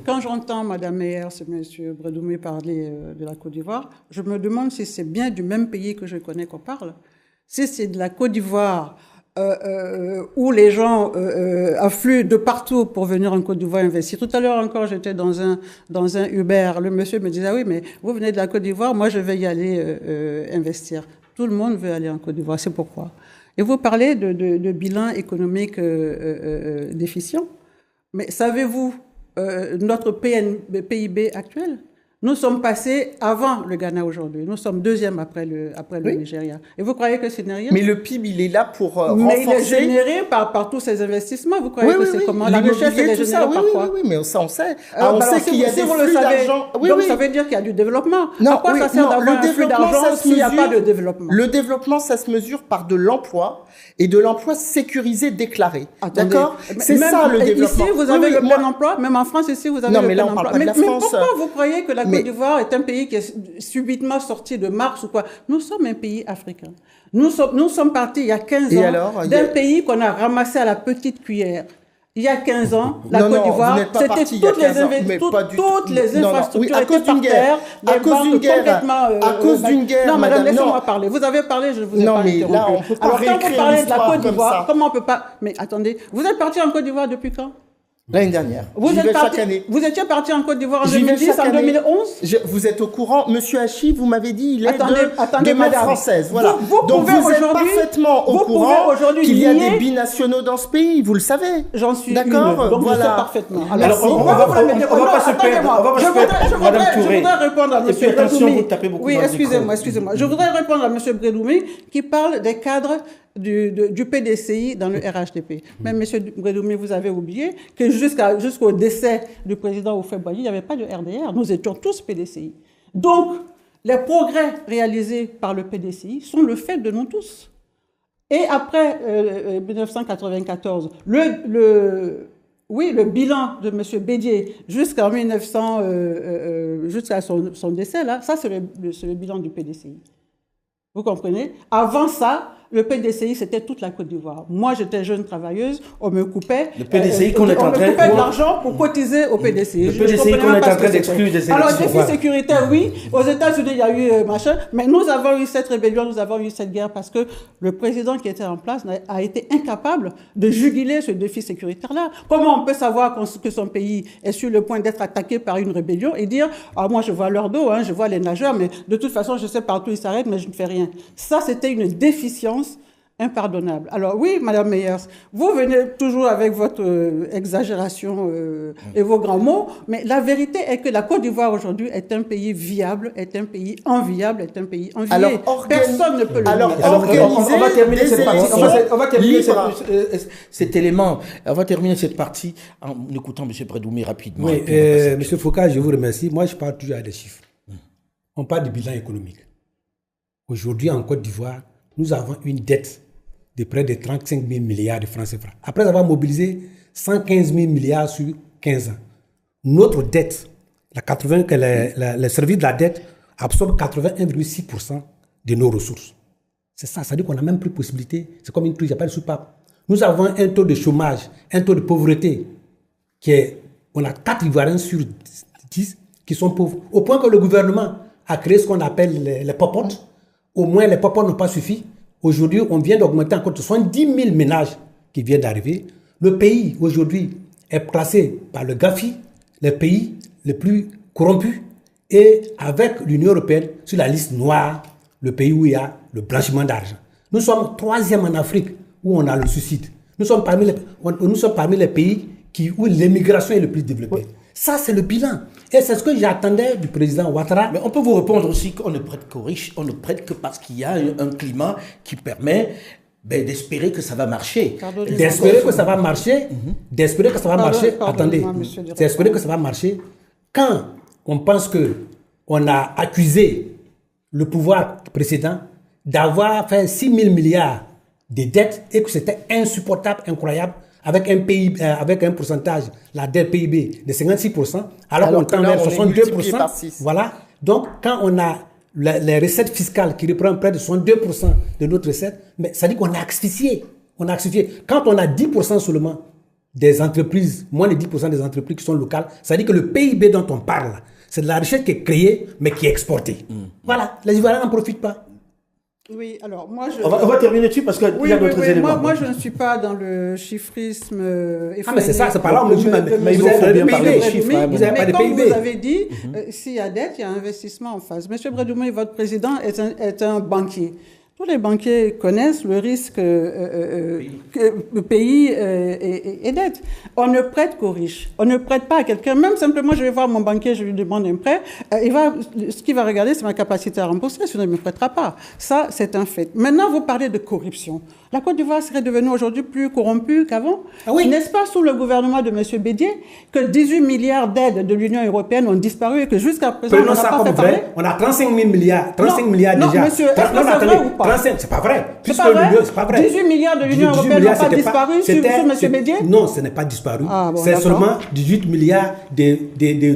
quand j'entends Mme Meyers et M. Bredoumé parler de la Côte d'Ivoire, je me demande si c'est bien du même pays que je connais qu'on parle. Si c'est de la Côte d'Ivoire où les gens affluent de partout pour venir en Côte d'Ivoire investir. Tout à l'heure encore, j'étais dans un Uber. Le monsieur me disait, ah oui, mais vous venez de la Côte d'Ivoire, moi je vais y aller investir. Tout le monde veut aller en Côte d'Ivoire, c'est pourquoi. Et vous parlez de bilan économique déficient. Mais savez-vous notre PIB actuel? Nous sommes passés avant le Ghana aujourd'hui. Nous sommes 2e après le Nigeria. Et vous croyez que ce n'est rien? Mais le PIB, il est là pour renforcer... Mais il est généré par tous ces investissements. Vous croyez que c'est comment? La richesse, elle est générée par quoi? Oui, mais ça, on sait. On sait qu'il y a des flux d'argent. Donc, ça veut dire qu'il y a du développement. Non, à quoi ça sert d'avoir un flux d'argent s'il n'y a pas de développement? Le développement, ça se mesure par de l'emploi et de l'emploi sécurisé déclaré. D'accord? C'est ça, le développement. Ici, vous avez le plein emploi. Même en France, ici, vous avez le plein emploi. Non, mais là, on parle pas de la France. Mais pourquoi vous croyez que la Côte d'Ivoire est un pays qui est subitement sorti de Mars ou quoi? Nous sommes un pays africain. Nous sommes partis il y a 15 ans d'un pays qu'on a ramassé à la petite cuillère. Il y a 15 ans, la Côte d'Ivoire, c'était toutes les infrastructures étaient par terre, à cause d'une guerre, à cause d'une guerre. Non, madame, laissez-moi parler. Vous avez parlé, je vous ai pas interrompu. Là, on peut pas. Alors, quand vous parlez de la Côte d'Ivoire, comment on peut pas... Mais attendez, vous êtes parti en Côte d'Ivoire depuis quand? L'année dernière. Chaque année. Vous étiez parti en Côte d'Ivoire en 2010, en 2011 Vous êtes au courant. Monsieur Hachi, vous m'avez dit, il est de mère française. Voilà. Donc vous êtes parfaitement au courant qu'il y a des binationaux dans ce pays. Vous le savez. J'en suis d'accord. Donc voilà. Je sais parfaitement. Alors, on va pas se perdre. Je voudrais répondre à M. Bredoumé. Oui, excusez-moi. Je voudrais répondre à M. Bredoumé qui parle des cadres du PDCI dans le RHDP. Même M. Bredoumé, vous avez oublié que jusqu'au décès du président Houphouët-Boigny, il n'y avait pas de RDR. Nous étions tous PDCI. Donc, les progrès réalisés par le PDCI sont le fait de nous tous. Et après 1994, le bilan de M. Bédier jusqu'en 1900, jusqu'à son décès, là, ça c'est le bilan du PDCI. Vous comprenez? Avant ça, le PDCI, c'était toute la Côte d'Ivoire. Moi, j'étais jeune travailleuse, on me coupait. Le PDCI qu'on est en train de l'argent pour cotiser au PDCI. Le PDCI qu'on est en train d'exclure des élections. Alors, défi sécuritaire, oui. Aux États-Unis, il y a eu machin. Mais nous avons eu cette rébellion, nous avons eu cette guerre parce que le président qui était en place a été incapable de juguler ce défi sécuritaire-là. Comment on peut savoir que son pays est sur le point d'être attaqué par une rébellion et dire, ah, moi, je vois leur dos, hein, je vois les nageurs, mais de toute façon, je sais partout ils s'arrêtent, mais je ne fais rien. Ça, c'était une déficience impardonnable. Alors oui, Madame Meyers, vous venez toujours avec votre exagération et vos grands mots, mais la vérité est que la Côte d'Ivoire aujourd'hui est un pays viable, est un pays enviable, est un pays envié. Alors, personne ne peut le dire. Alors, on va terminer cette partie. On va terminer cet élément. On va terminer cette partie en écoutant M. Bredoumé rapidement. Oui, M. Foucault, je vous remercie. Moi, je parle toujours à des chiffres. On parle du bilan économique. Aujourd'hui, en Côte d'Ivoire, nous avons une dette de près de 35 000 milliards de francs CFA. Après avoir mobilisé 115 000 milliards sur 15 ans. Notre dette, le service de la dette absorbe 81,6% de nos ressources. C'est ça, ça veut dire qu'on n'a même plus possibilité. C'est comme une truc, j'appelle soupape. Nous avons un taux de chômage, un taux de pauvreté qui est, on a 4 Ivoiriens sur 10 qui sont pauvres. Au point que le gouvernement a créé ce qu'on appelle les popotes. Au moins, les popotes n'ont pas suffi. Aujourd'hui, on vient d'augmenter encore de 70 000 ménages qui viennent d'arriver. Le pays, aujourd'hui, est classé par le GAFI, les pays les plus corrompus, et avec l'Union européenne sur la liste noire, le pays où il y a le blanchiment d'argent. Nous sommes 3e en Afrique où on a le suicide. Nous sommes parmi les pays où l'immigration est le plus développée. Oui. Ça, c'est le bilan. Et c'est ce que j'attendais du président Ouattara. Mais on peut vous répondre aussi qu'on ne prête qu'aux riches, on ne prête que parce qu'il y a un climat qui permet d'espérer que ça va marcher. D'espérer que ça va marcher, d'espérer que ça va marcher. Attendez, d'espérer que ça va marcher. Quand on pense qu'on a accusé le pouvoir précédent d'avoir fait 6 000 milliards de dettes et que c'était insupportable, incroyable, avec un PIB, avec un pourcentage, la dette PIB de 56%, alors qu'on tend vers 62%. Voilà. Donc, quand on a les recettes fiscales qui reprennent près de 62% de notre recette, mais ça dit qu'on a asphyxié. On a asphyxié. Quand on a 10% seulement des entreprises, moins de 10% des entreprises qui sont locales, ça dit que le PIB dont on parle, c'est de la richesse qui est créée, mais qui est exportée. Voilà. Les Ivoiriens n'en profitent pas. Oui, alors moi je... On va terminer dessus parce qu'il y a d'autres éléments. Moi je ne suis pas dans le chiffrisme effréné. Ah mais c'est ça, c'est pas là on me dit, mais il faut bien parler des chiffres. Vous n'avez pas de PIB. Vous avez dit, s'il y a dette, il y a investissement en face. Monsieur Brédoumé, votre président est un banquier. Tous les banquiers connaissent le risque que pays et dette. On ne prête qu'aux riches. On ne prête pas à quelqu'un. Même simplement, je vais voir mon banquier, je lui demande un prêt. Ce qu'il va regarder, c'est ma capacité à rembourser, sinon il ne me prêtera pas. Ça, c'est un fait. Maintenant, vous parlez de corruption. La Côte d'Ivoire serait devenue aujourd'hui plus corrompue qu'avant. Ah oui. N'est-ce pas sous le gouvernement de M. Bédier que 18 milliards d'aides de l'Union européenne ont disparu et que jusqu'à présent, on n'a pas fait parler? On a 35 000 milliards, 35 milliards déjà. Non, monsieur, est-ce que c'est vrai ou pas? C'est pas vrai. C'est pas vrai. 18 milliards de l'Union européenne n'ont pas disparu sur M. Bédier? Non, ce n'est pas disparu. C'est seulement 18 milliards de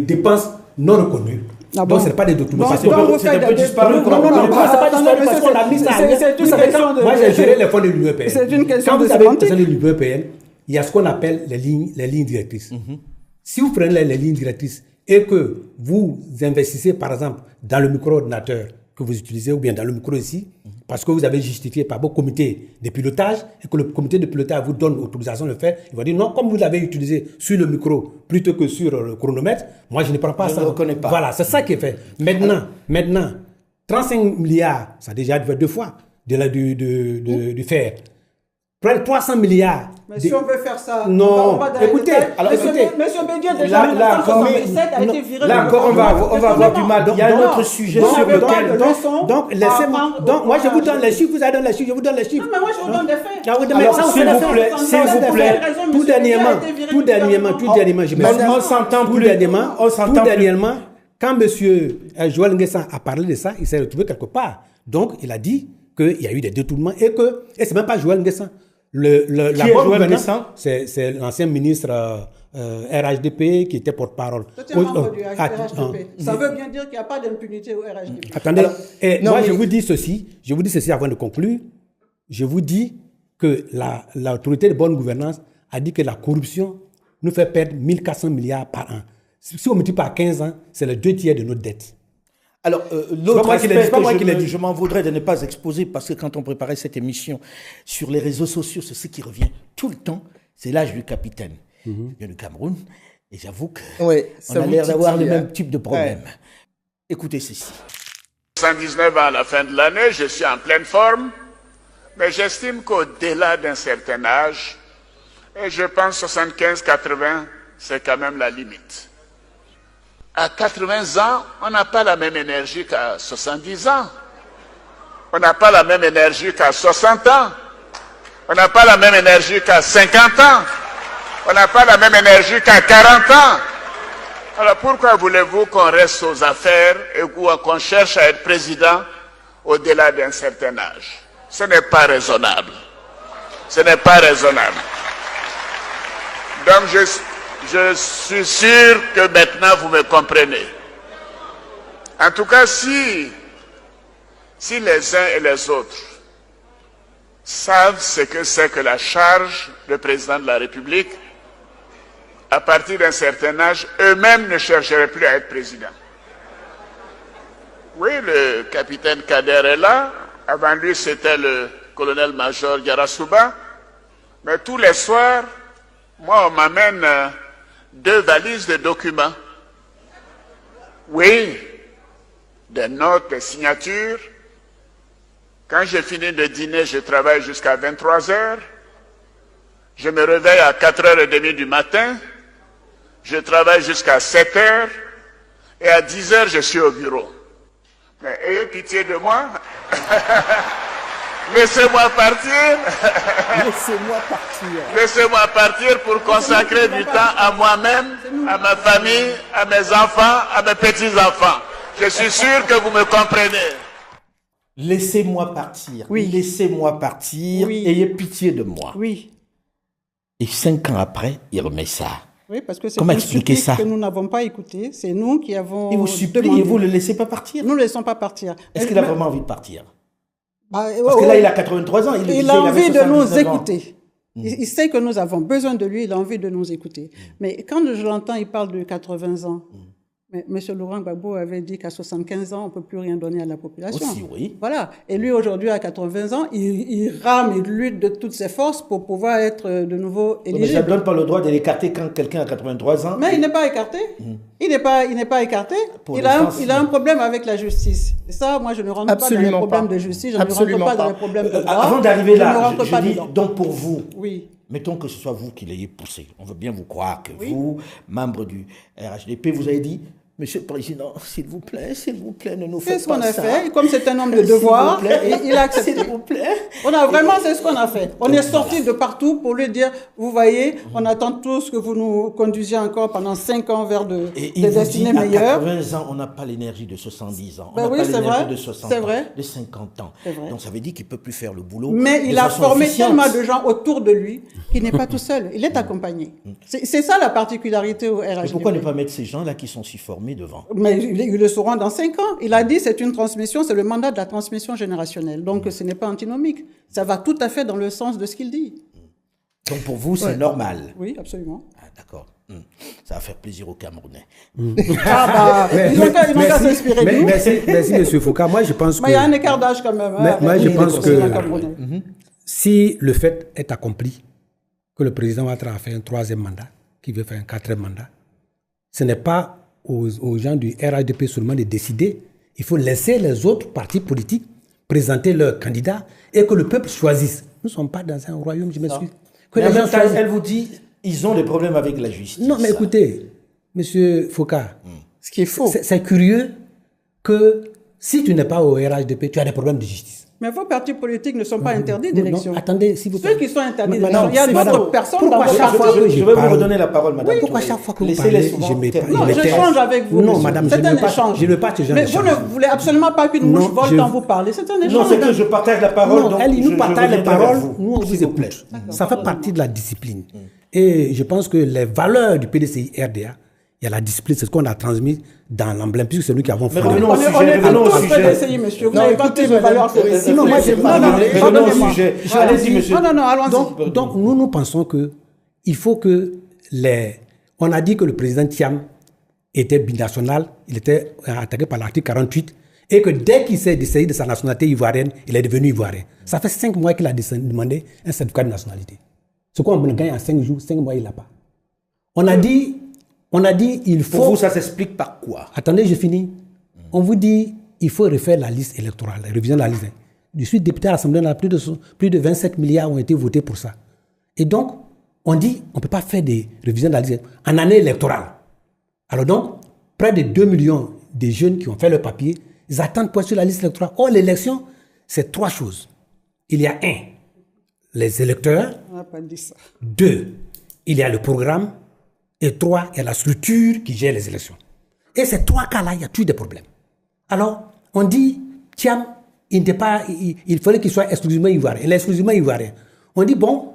dépenses non reconnues. Ah bon? Donc, ce n'est pas des documents. C'est un peu disparu. Non, c'est pas disparu parce qu'on a mis ça. Moi, j'ai géré les fonds de l'Union européenne. C'est une question de sémantique. Quand vous avez de l'Union européenne, il y a ce qu'on appelle les lignes directrices. Si vous prenez les lignes directrices et que vous investissez, par exemple, dans le micro-ordinateur que vous utilisez ou bien dans le micro ici, parce que vous avez justifié par vos comités de pilotage et que le comité de pilotage vous donne l'autorisation de le faire, il va dire non, comme vous l'avez utilisé sur le micro plutôt que sur le chronomètre, moi je ne prends pas ça. Je ne reconnais pas. Voilà, c'est ça qui est fait. Maintenant, 35 milliards, ça a déjà fait 2 fois du fer. Près de 300 milliards. Mais si on veut faire ça, non. On va écoutez, Monsieur Bédier, déjà, en 1967, a été viré. Là encore, on va avoir du mal. Il y a un autre sujet sur lequel... Donc, laissez-moi... Donc, moi, je vous donne les chiffres, vous avez donné les chiffres, je vous donne les chiffres. Non, mais moi, je vous donne des faits. Alors, s'il vous plaît, tout dernièrement, je me on s'entend plus. Tout dernièrement, quand M. Joël Nguessan a parlé de ça, il s'est retrouvé quelque part. Donc, il a dit qu'il y a eu des détournements et c'est même pas Joël Nguessan. La bonne gouvernance, c'est l'ancien ministre RHDP qui était porte-parole. C'est un membre du RHDP. Ça veut bien dire qu'il n'y a pas d'impunité au RHDP. Attendez, je vous dis ceci avant de conclure. Je vous dis que l'autorité de bonne gouvernance a dit que la corruption nous fait perdre 1400 milliards par an. Si on multiplie par 15 ans, c'est le 2/3 de notre dette. Alors, l'autre aspect que je m'en voudrais de ne pas exposer, parce que quand on préparait cette émission sur les réseaux sociaux, c'est ce qui revient tout le temps, c'est l'âge du capitaine. Il vient du Cameroun, et j'avoue qu'on a l'air d'avoir le même type de problème. Ouais. Écoutez ceci. 79 ans à la fin de l'année, je suis en pleine forme, mais j'estime qu'au-delà d'un certain âge, et je pense 75-80, c'est quand même la limite. À 80 ans, on n'a pas la même énergie qu'à 70 ans. On n'a pas la même énergie qu'à 60 ans. On n'a pas la même énergie qu'à 50 ans. On n'a pas la même énergie qu'à 40 ans. Alors pourquoi voulez-vous qu'on reste aux affaires et qu'on cherche à être président au-delà d'un certain âge? Ce n'est pas raisonnable. Ce n'est pas raisonnable. Donc je suis sûr que maintenant vous me comprenez. En tout cas, si si les uns et les autres savent ce que c'est que la charge de président de la République, à partir d'un certain âge, eux-mêmes ne chercheraient plus à être président. Oui, le capitaine Kader est là. Avant lui, c'était le colonel-major Yarasuba. Mais tous les soirs, moi, on m'amène 2 valises de documents. Oui, des notes, des signatures. Quand j'ai fini de dîner, je travaille jusqu'à 23 heures. Je me réveille à 4h30 du matin. Je travaille jusqu'à 7 heures. Et à 10 heures, je suis au bureau. Mais ayez pitié de moi. Laissez-moi partir. Laissez-moi partir. Laissez-moi partir pour consacrer du temps à moi-même, à ma famille, à mes enfants, à mes petits-enfants. Je suis sûr que vous me comprenez. Laissez-moi partir. Oui. Laissez-moi partir. Oui. Ayez pitié de moi. Oui. Et 5 ans après, il remet ça. Oui, parce que c'est Comment un expliquer supplice ça? que nous n'avons pas écouté. C'est nous qui avons Il vous supplie demandé. et vous ne le laissez pas partir. Nous ne le laissons pas partir. Est-ce qu'il a vraiment envie de partir? Parce Parce que là, il a 83 ans. Il a envie de nous 79 ans. écouter. Il sait que nous avons besoin de lui, il a envie de nous écouter. Mais quand je l'entends, il parle de 80 ans. Mais M. Laurent Gbagbo avait dit qu'à 75 ans, on ne peut plus rien donner à la population. Aussi, oui. Voilà. Et lui, aujourd'hui, à 80 ans, il rame, il lutte de toutes ses forces pour pouvoir être de nouveau Mais ça ne éligible. donne pas le droit de l'écarter quand quelqu'un a 83 ans. Mais il n'est pas écarté. Il n'est pas écarté. Pour Il a l'instant, un problème avec la justice. Et ça, moi, je ne rentre pas dans les Absolument problèmes pas. de justice, je ne Absolument rentre pas dans pas. les problèmes de droit. Avant d'arriver Je là, ne rentre je pas dis, dedans. donc pour vous, Oui. mettons que ce soit vous qui l'ayez poussé. On veut bien vous croire que vous, membre du RHDP, vous avez dit, Monsieur le Président, s'il vous plaît, ne nous C'est faites ce qu'on pas a ça. fait. Comme c'est un homme de S'il devoir, vous plaît. et il a accepté. S'il vous plaît. On a vraiment, c'est ce qu'on a fait. On est sorti de partout pour lui dire, vous voyez, on attend tous que vous nous conduisiez encore pendant 5 ans vers Et des il vous destinées dit, à meilleures. 80 ans, on n'a pas l'énergie de 70 ans. On Ben n'a oui, pas c'est l'énergie vrai. de 60 C'est ans, vrai. de 50 ans. C'est vrai. Donc ça veut dire qu'il ne peut plus faire le boulot. Mais de il a façon formé efficiente. tellement de gens autour de lui qu'il n'est pas tout seul. Il est accompagné. C'est ça la particularité au Mais RHDP. pourquoi ne pas mettre ces gens-là qui sont si formés devant? Mais ils le sauront dans 5 ans. Il a dit c'est une transmission, c'est le mandat de la transmission générationnelle. Donc ce n'est pas antinomique. Ça va tout à fait dans le sens de ce qu'il dit. Donc pour vous, c'est normal. Oui, absolument. Ah, d'accord. Ça va faire plaisir aux Camerounais. Ah bah, ils n'ont qu'à s'inspirer de nous. Merci, M. Foucault. Moi, je pense que... Mais il y a un écart d'âge quand même. Mais moi, je avec pense les que présidents camerounais. si le fait est accompli, que le président Ouattara a fait un 3e mandat, qu'il veut faire un 4e mandat, ce n'est pas aux gens du RHDP seulement de décider. Il faut laisser les autres partis politiques présenter leurs candidats et que le peuple choisisse. Nous ne sommes pas dans un royaume, je m'excuse. Que Mais les en gens même temps, choisissent. elle vous dit, ils ont des problèmes avec la justice. Non, mais écoutez, M. Foucault, Ce qui est faux. c'est curieux que si tu n'es pas au RHDP, tu as des problèmes de justice. Mais vos partis politiques ne sont pas interdits Non, d'élection. attendez, s'il vous plaît. Ceux qui sont interdits Madame, d'élection, il y a madame, d'autres personnes dans pourquoi vos chaque fois partis. que Je vais vous parle- redonner la parole, Madame. Pourquoi Touré. chaque fois que vous Laissez-les parlez, souvent je me terminer. Non, il m'éteint. j'échange avec vous. Non, monsieur. madame, C'est je un ne veux échange. pas ce genre Mais vous d'échange. ne voulez absolument pas qu'une mouche Non, vole je- quand vous parlez. C'est un échange. Non, c'est que je partage la parole. Non, donc elle, il je nous partage les reviendrai vers paroles, vous, nous on vous s'il vous plaît. écoute. Ça fait partie de la discipline. Et je pense que les valeurs du PDCI RDA, il y a la discipline, c'est ce qu'on a transmis dans l'emblème, puisque c'est nous qui avons Mais fondé. revenons On au est sujet. Revenons au sujet. d'essayer, monsieur. Vous Non, n'avez pas écoutez, plus de valeur madame, que sinon, moi, j'ai pas- Non, non, Revenons au pardonnez-moi. sujet. Voilà. Allez-y, monsieur. Non, allons-y. Donc, nous pensons que il faut que on a dit que le président Thiam était binational, il était attaqué par l'article 48, et que dès qu'il s'est décidé de sa nationalité ivoirienne, il est devenu ivoirien. Ça fait 5 mois qu'il a demandé un certificat de nationalité. Ce qu'on gagne en 5 jours, 5 mois, il l'a pas. On a dit, il faut... Pour vous, ça s'explique par quoi? Attendez, je finis. On vous dit, il faut refaire la liste électorale, la révision de la liste. Je suis député à l'Assemblée nationale, plus de 27 milliards ont été votés pour ça. Et donc, on dit, on ne peut pas faire des révisions de la liste en année électorale. Alors donc, près de 2 millions de jeunes qui ont fait leur papier, ils attendent pour être sur la liste électorale. Or, l'élection, c'est 3 choses. Il y a 1, les électeurs. On n'a pas dit ça. 2, il y a le programme. Et 3, il y a la structure qui gère les élections. Et ces 3 cas-là, il y a toujours des problèmes. Alors, on dit, Thiam, il fallait qu'il soit exclusivement ivoirien. Il est exclusivement ivoirien. On dit, bon,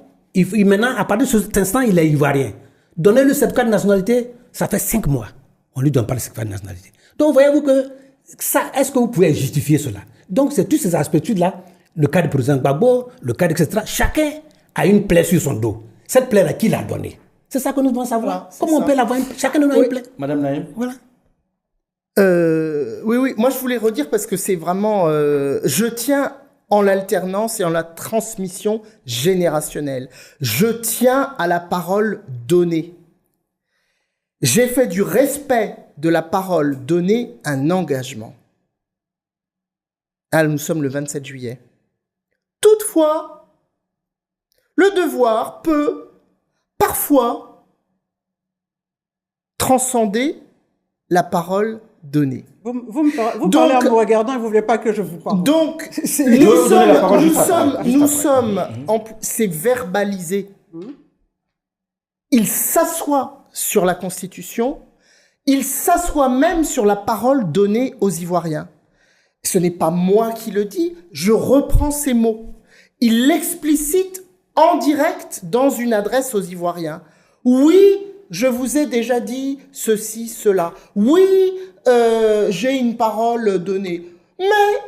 maintenant, à partir de cet instant, il est ivoirien. Donnez-le le certificat de nationalité, ça fait 5 mois. On ne lui donne pas le certificat de nationalité. Donc, voyez-vous que ça, est-ce que vous pouvez justifier cela? Donc, c'est tous ces aspects-là, le cas du président Gbagbo, le cas, etc. Chacun a une plaie sur son dos. Cette plaie-là, qui l'a donnée? C'est ça que nous devons savoir. Comment on peut l'avoir? Chacun de nous a une plaie. Madame Naïm. Voilà. Oui. Moi, je voulais redire parce que c'est vraiment... je tiens en l'alternance et en la transmission générationnelle. Je tiens à la parole donnée. J'ai fait du respect de la parole donnée un engagement. Ah, nous sommes le 27 juillet. Toutefois, le devoir peut parfois transcender la parole donnée. Vous parlez en me regardant et vous ne voulez pas que je vous parle. Donc, c'est verbalisé. Il s'assoit sur la Constitution, il s'assoit même sur la parole donnée aux Ivoiriens. Ce n'est pas moi qui le dis, je reprends ces mots. Il l'explicite en direct dans une adresse aux Ivoiriens. Oui, je vous ai déjà dit ceci, cela. Oui, j'ai une parole donnée. Mais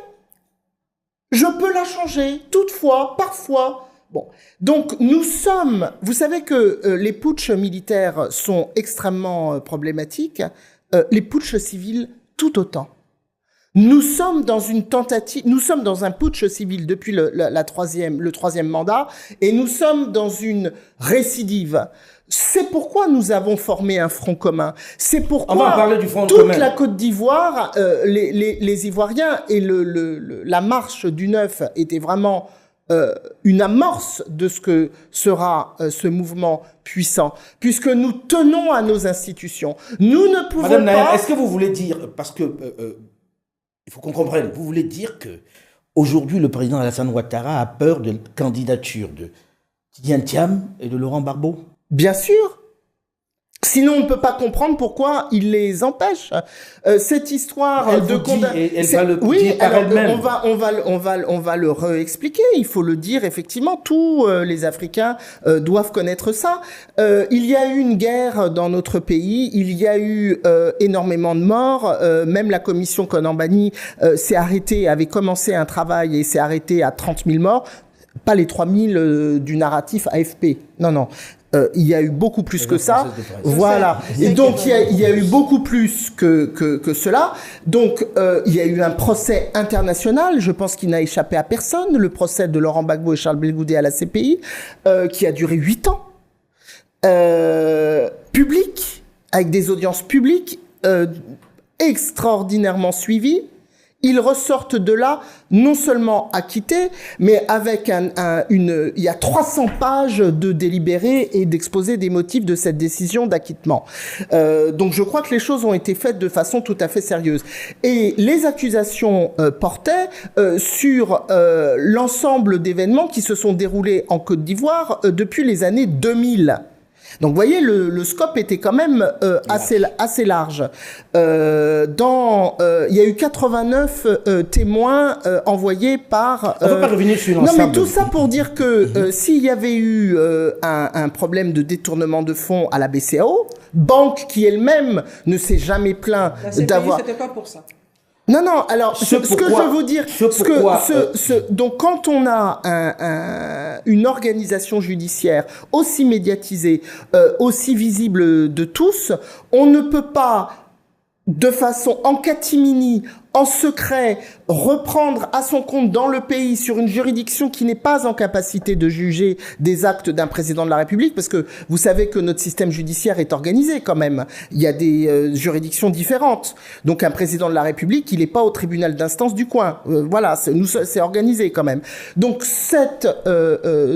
je peux la changer, toutefois, parfois. Bon, donc nous sommes... Vous savez que les putschs militaires sont extrêmement problématiques. Les putschs civils, tout autant. Nous sommes dans une tentative, nous sommes dans un putsch civil depuis le troisième mandat, et nous sommes dans une récidive. C'est pourquoi nous avons formé un front commun. C'est pourquoi on va parler du front toute commun. La Côte d'Ivoire, les Ivoiriens et la marche du 9 était vraiment une amorce de ce que sera ce mouvement puissant, puisque nous tenons à nos institutions. Nous ne pouvons Madame pas... Naïm, est-ce que vous voulez dire, parce que il faut qu'on comprenne, vous voulez dire que aujourd'hui le président Alassane Ouattara a peur de la candidature de Tidiane Thiam et de Laurent Gbagbo? Bien sûr. Sinon, on ne peut pas comprendre pourquoi il les empêche. Cette histoire elle de condamnation. Elle va le oui, dire par elle-même. On va le réexpliquer. Il faut le dire, effectivement. Tous les Africains doivent connaître ça. Il y a eu une guerre dans notre pays. Il y a eu énormément de morts. Même la commission Konambani s'est arrêtée, avait commencé un travail et s'est arrêtée à 30 000 morts. Pas les 3 000 du narratif AFP. Non. Il y a eu beaucoup plus que ça. Voilà. Et donc, il y a eu beaucoup plus que cela. Donc, il y a eu un procès international. Je pense qu'il n'a échappé à personne. Le procès de Laurent Gbagbo et Charles Blegoudé à la CPI, qui a duré 8 ans. Public, avec des audiences publiques, extraordinairement suivies. Ils ressortent de là non seulement acquittés, mais avec il y a 300 pages de délibérés et d'exposés des motifs de cette décision d'acquittement. Donc je crois que les choses ont été faites de façon tout à fait sérieuse. Et les accusations portaient sur l'ensemble d'événements qui se sont déroulés en Côte d'Ivoire depuis les années 2000. Donc, vous voyez, le scope était quand même assez large. Il y a eu 89 témoins envoyés par... On ne peut pas revenir sur l'ensemble. Non, mais tout ça pour dire que s'il y avait eu un problème de détournement de fonds à la BCEAO, banque qui elle-même ne s'est jamais plaint d'avoir... La CPI, c'était pas pour ça. Non, alors, ce que je veux vous dire, donc quand on a une organisation judiciaire aussi médiatisée, aussi visible de tous, on ne peut pas, de façon en catimini, en secret, reprendre à son compte dans le pays sur une juridiction qui n'est pas en capacité de juger des actes d'un président de la République, parce que vous savez que notre système judiciaire est organisé quand même. Il y a des juridictions différentes. Donc un président de la République, il n'est pas au tribunal d'instance du coin. Voilà, c'est organisé quand même. Donc cette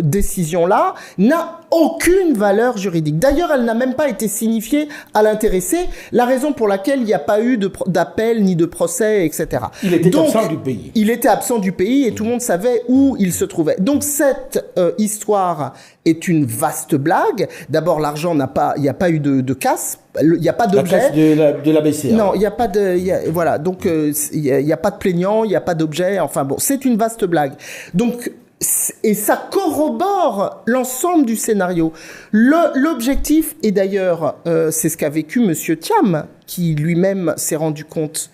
décision-là n'a aucune valeur juridique. D'ailleurs, elle n'a même pas été signifiée à l'intéressé, la raison pour laquelle il n'y a pas eu d'appel ni de procès, etc. Il était absent du pays. Il était absent du pays et tout le monde savait où il se trouvait. Donc cette histoire est une vaste blague. D'abord, l'argent il n'y a pas eu de casse. Il n'y a pas d'objet. La casse de la BCA. Non, il n'y a pas voilà. Donc, il n'y a pas de plaignant, il n'y a pas d'objet. Enfin bon, c'est une vaste blague. Donc, et ça corrobore l'ensemble du scénario. L'objectif, et d'ailleurs, c'est ce qu'a vécu Monsieur Thiam, qui lui-même s'est rendu compte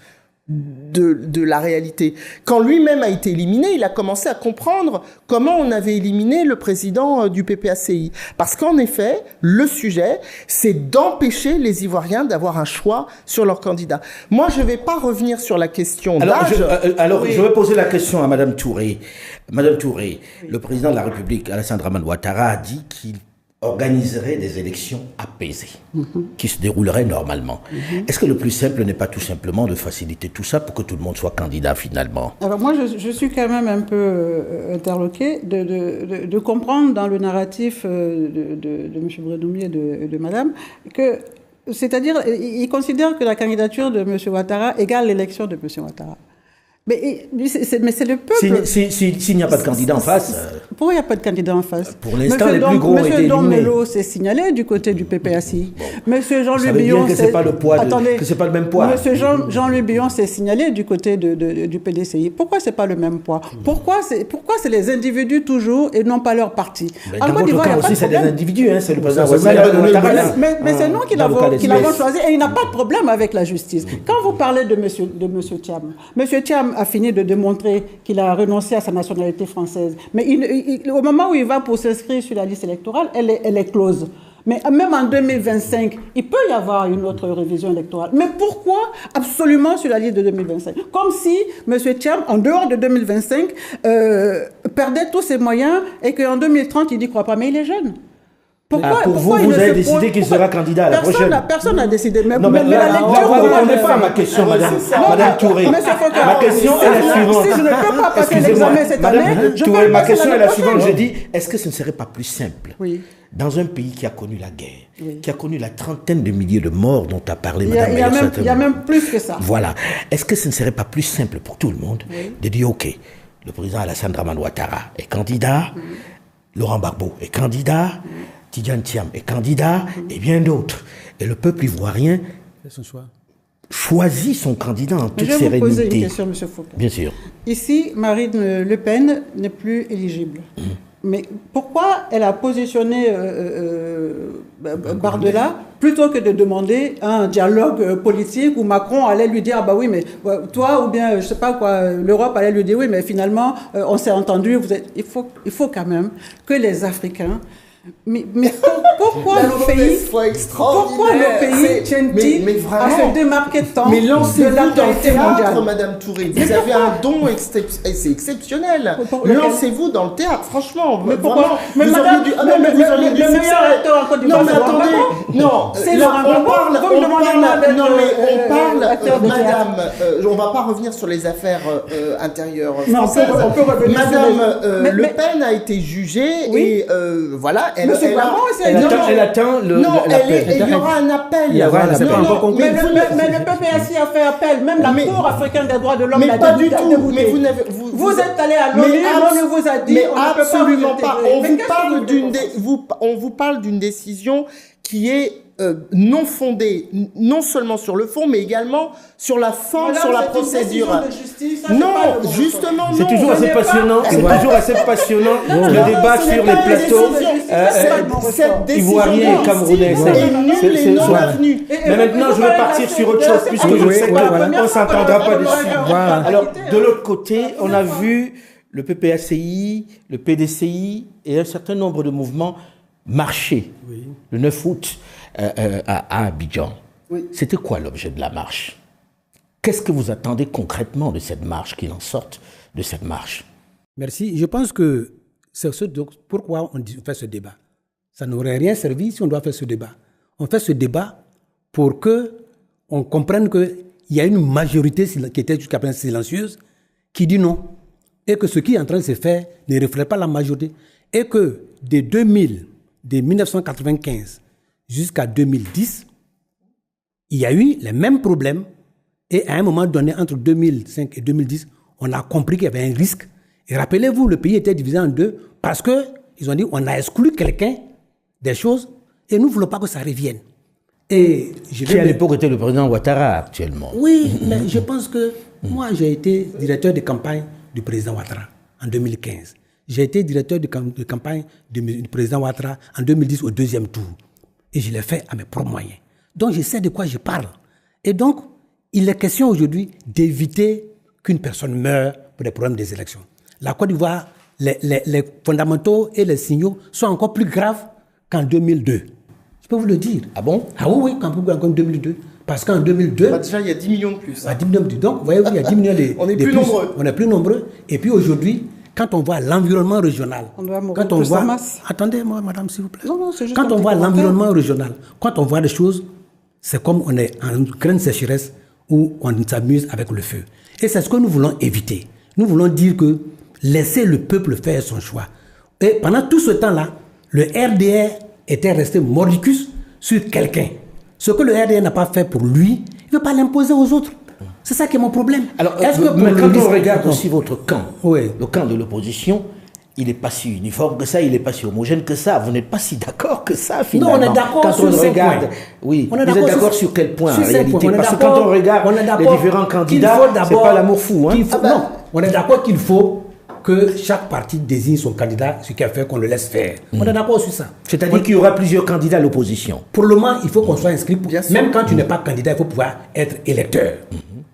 de la réalité. Quand lui-même a été éliminé, il a commencé à comprendre comment on avait éliminé le président du PPACI. Parce qu'en effet, le sujet, c'est d'empêcher les Ivoiriens d'avoir un choix sur leur candidat. Moi, je ne vais pas revenir sur la question d'âge. Je vais poser la question à Madame Touré. Madame Touré, le président de la République, Alassane Dramane Ouattara, a dit qu'il organiserait des élections apaisées, qui se dérouleraient normalement. Est-ce que le plus simple n'est pas tout simplement de faciliter tout ça pour que tout le monde soit candidat finalement? Alors moi, je suis quand même un peu interloquée de comprendre dans le narratif de M. Bredoumier et de Madame que, c'est-à-dire, ils considèrent que la candidature de M. Ouattara égale l'élection de M. Ouattara. Mais c'est le peuple. S'il n'y a pas de candidat en face. Pourquoi il n'y a pas de candidat en face? Pour l'instant, les plus gros ont été éliminés. M. Domelo s'est signalé du côté du PPACI. Bon. M. Jean-Louis Billon. Que c'est pas le poids. Que c'est pas le même poids. M. Jean-Louis Billon s'est signalé du côté du PDCI. Pourquoi c'est pas le même poids? Pourquoi c'est les individus toujours et non pas leur parti? En Côte d'Ivoire aussi, c'est des individus. C'est le président. Mais c'est nous qui l'avons choisi et il n'a pas de problème avec la justice. Quand vous parlez de M. Thiam, M. Thiam a fini de démontrer qu'il a renoncé à sa nationalité française. Mais au moment où il va pour s'inscrire sur la liste électorale, elle est close. Mais même en 2025, il peut y avoir une autre révision électorale. Mais pourquoi absolument sur la liste de 2025? Comme si M. Thiam, en dehors de 2025, perdait tous ses moyens et qu'en 2030, il n'y croit pas. Mais il est jeune. Pourquoi vous avez décidé qu'il sera candidat à la prochaine? Personne n'a décidé. Mais la lecture... Vous ne répondez pas à ma question, Madame Touré. Ma question est la suivante. Si je ne peux pas passer l'examen cette année, je peux ma question est la suivante. Je dis, est-ce que ce ne serait pas plus simple, dans un pays qui a connu la guerre, qui a connu la trentaine de milliers de morts dont a parlé Mme Meyer? Il y a même plus que ça. Voilà. Est-ce que ce ne serait pas plus simple pour tout le monde de dire, OK, le président Alassane Dramane Ouattara est candidat, Laurent Gbagbo est candidat, Tidjane Thiam est candidat, et bien d'autres. Et le peuple ivoirien choisit son candidat en toute sérénité. Je vais vous poser une question, M. Foucault. Bien sûr. Ici, Marine Le Pen n'est plus éligible. Mais pourquoi elle a positionné Bardella plutôt que de demander un dialogue politique où Macron allait lui dire, ah bah oui, mais toi, ou bien, je sais pas quoi, l'Europe allait lui dire, oui, mais finalement, on s'est entendu, il faut quand même que les Africains... Mais pourquoi nos pays tiennent-ils à se démarquer tant mais lancez-vous de dans le l'actualité théâtre, mondiale? Madame Touré. Vous avez un don c'est exceptionnel. Lancez-vous dans le théâtre, franchement. Mais pourquoi? Mais Madame, le meilleur acteur en Côte d'Ivoire, c'est Laurent Gbagbo. Non, c'est Laurent Gbagbo. Madame, on va pas revenir sur les affaires intérieures françaises. Madame Le Pen a été jugée et voilà. Elle attend l'appel. Il y aura un appel. Mais le PPACI a fait appel. Même la Cour africaine des droits de l'homme l'a pas du tout. Mais vous êtes allé à l'ONU, l'ONU vous a dit. Mais absolument pas. On vous parle d'une décision qui est non fondée, non seulement sur le fond, mais également sur la forme, sur la procédure. Non, justement, non. C'est toujours assez passionnant. C'est toujours assez passionnant le débat sur les plateaux ivoiriens et camerounais. C'est non avenu. Mais maintenant, je vais partir sur autre chose puisque je sais qu'on ne s'entendra pas dessus. Alors, de l'autre côté, on a vu le PPACI, le PDCI et un certain nombre de mouvements marcher le 9 août à Abidjan. C'était quoi l'objet de la marche? Qu'est-ce que vous attendez concrètement de cette marche, qu'il en sorte de cette marche? Merci. Je pense que c'est pourquoi on fait ce débat. Ça n'aurait rien servi si on doit faire ce débat. On fait ce débat pour qu'on comprenne qu'il y a une majorité qui était jusqu'à présent silencieuse qui dit non. Et que ce qui est en train de se faire ne reflète pas la majorité. Et que de 1995 jusqu'à 2010, il y a eu les mêmes problèmes. Et à un moment donné, entre 2005 et 2010, on a compris qu'il y avait un risque. Et rappelez-vous, le pays était divisé en deux parce qu'ils ont dit on a exclu quelqu'un des choses et nous ne voulons pas que ça revienne. Et qui à l'époque était le président Ouattara actuellement. Oui, mais je pense que moi j'ai été directeur de campagne du président Ouattara en 2015. J'ai été directeur de campagne du président Ouattara en 2010 au deuxième tour. Et je l'ai fait à mes propres moyens. Donc je sais de quoi je parle. Et donc, il est question aujourd'hui d'éviter qu'une personne meure pour des problèmes des élections. La Côte d'Ivoire, les fondamentaux et les signaux sont encore plus graves qu'en 2002. Je peux vous le dire. Ah bon? Ah oui, qu'en 2002. Parce qu'en 2002... déjà, il y a 10 millions de plus. Hein. 10 millions de plus. Donc, vous voyez, il y a 10 millions de On est plus nombreux. On est plus nombreux. Et puis aujourd'hui, quand on voit l'environnement régional... On doit mourir quand on plus voit, en masse. Attendez-moi, madame, s'il vous plaît. Non, c'est juste quand un on petit voit commentaire. l'environnement régional, quand on voit des choses, c'est comme on est en grande sécheresse où on s'amuse avec le feu. Et c'est ce que nous voulons éviter. Nous voulons dire que laisser le peuple faire son choix. Et pendant tout ce temps-là, le RDR était resté mordicus sur quelqu'un. Ce que le RDR n'a pas fait pour lui, il ne veut pas l'imposer aux autres. C'est ça qui est mon problème. Alors, mais quand on regarde aussi votre camp, oui. le camp de l'opposition, il n'est pas si uniforme que ça, il n'est pas si homogène que ça. Vous n'êtes pas si d'accord que ça, finalement. Non, on est d'accord quand sur on ces regarde, points. oui. On est vous êtes d'accord sur quel point, en réalité? Parce que quand on regarde les différents candidats, c'est pas l'amour fou. Hein? Non, on est d'accord qu'il faut que chaque parti désigne son candidat, ce qui a fait qu'on le laisse faire. On est d'accord sur ça. C'est-à-dire qu'il y aura plusieurs candidats à l'opposition. Pour le moment, il faut qu'on soit inscrit. Même quand tu n'es pas Mm-hmm. candidat, il faut pouvoir être électeur.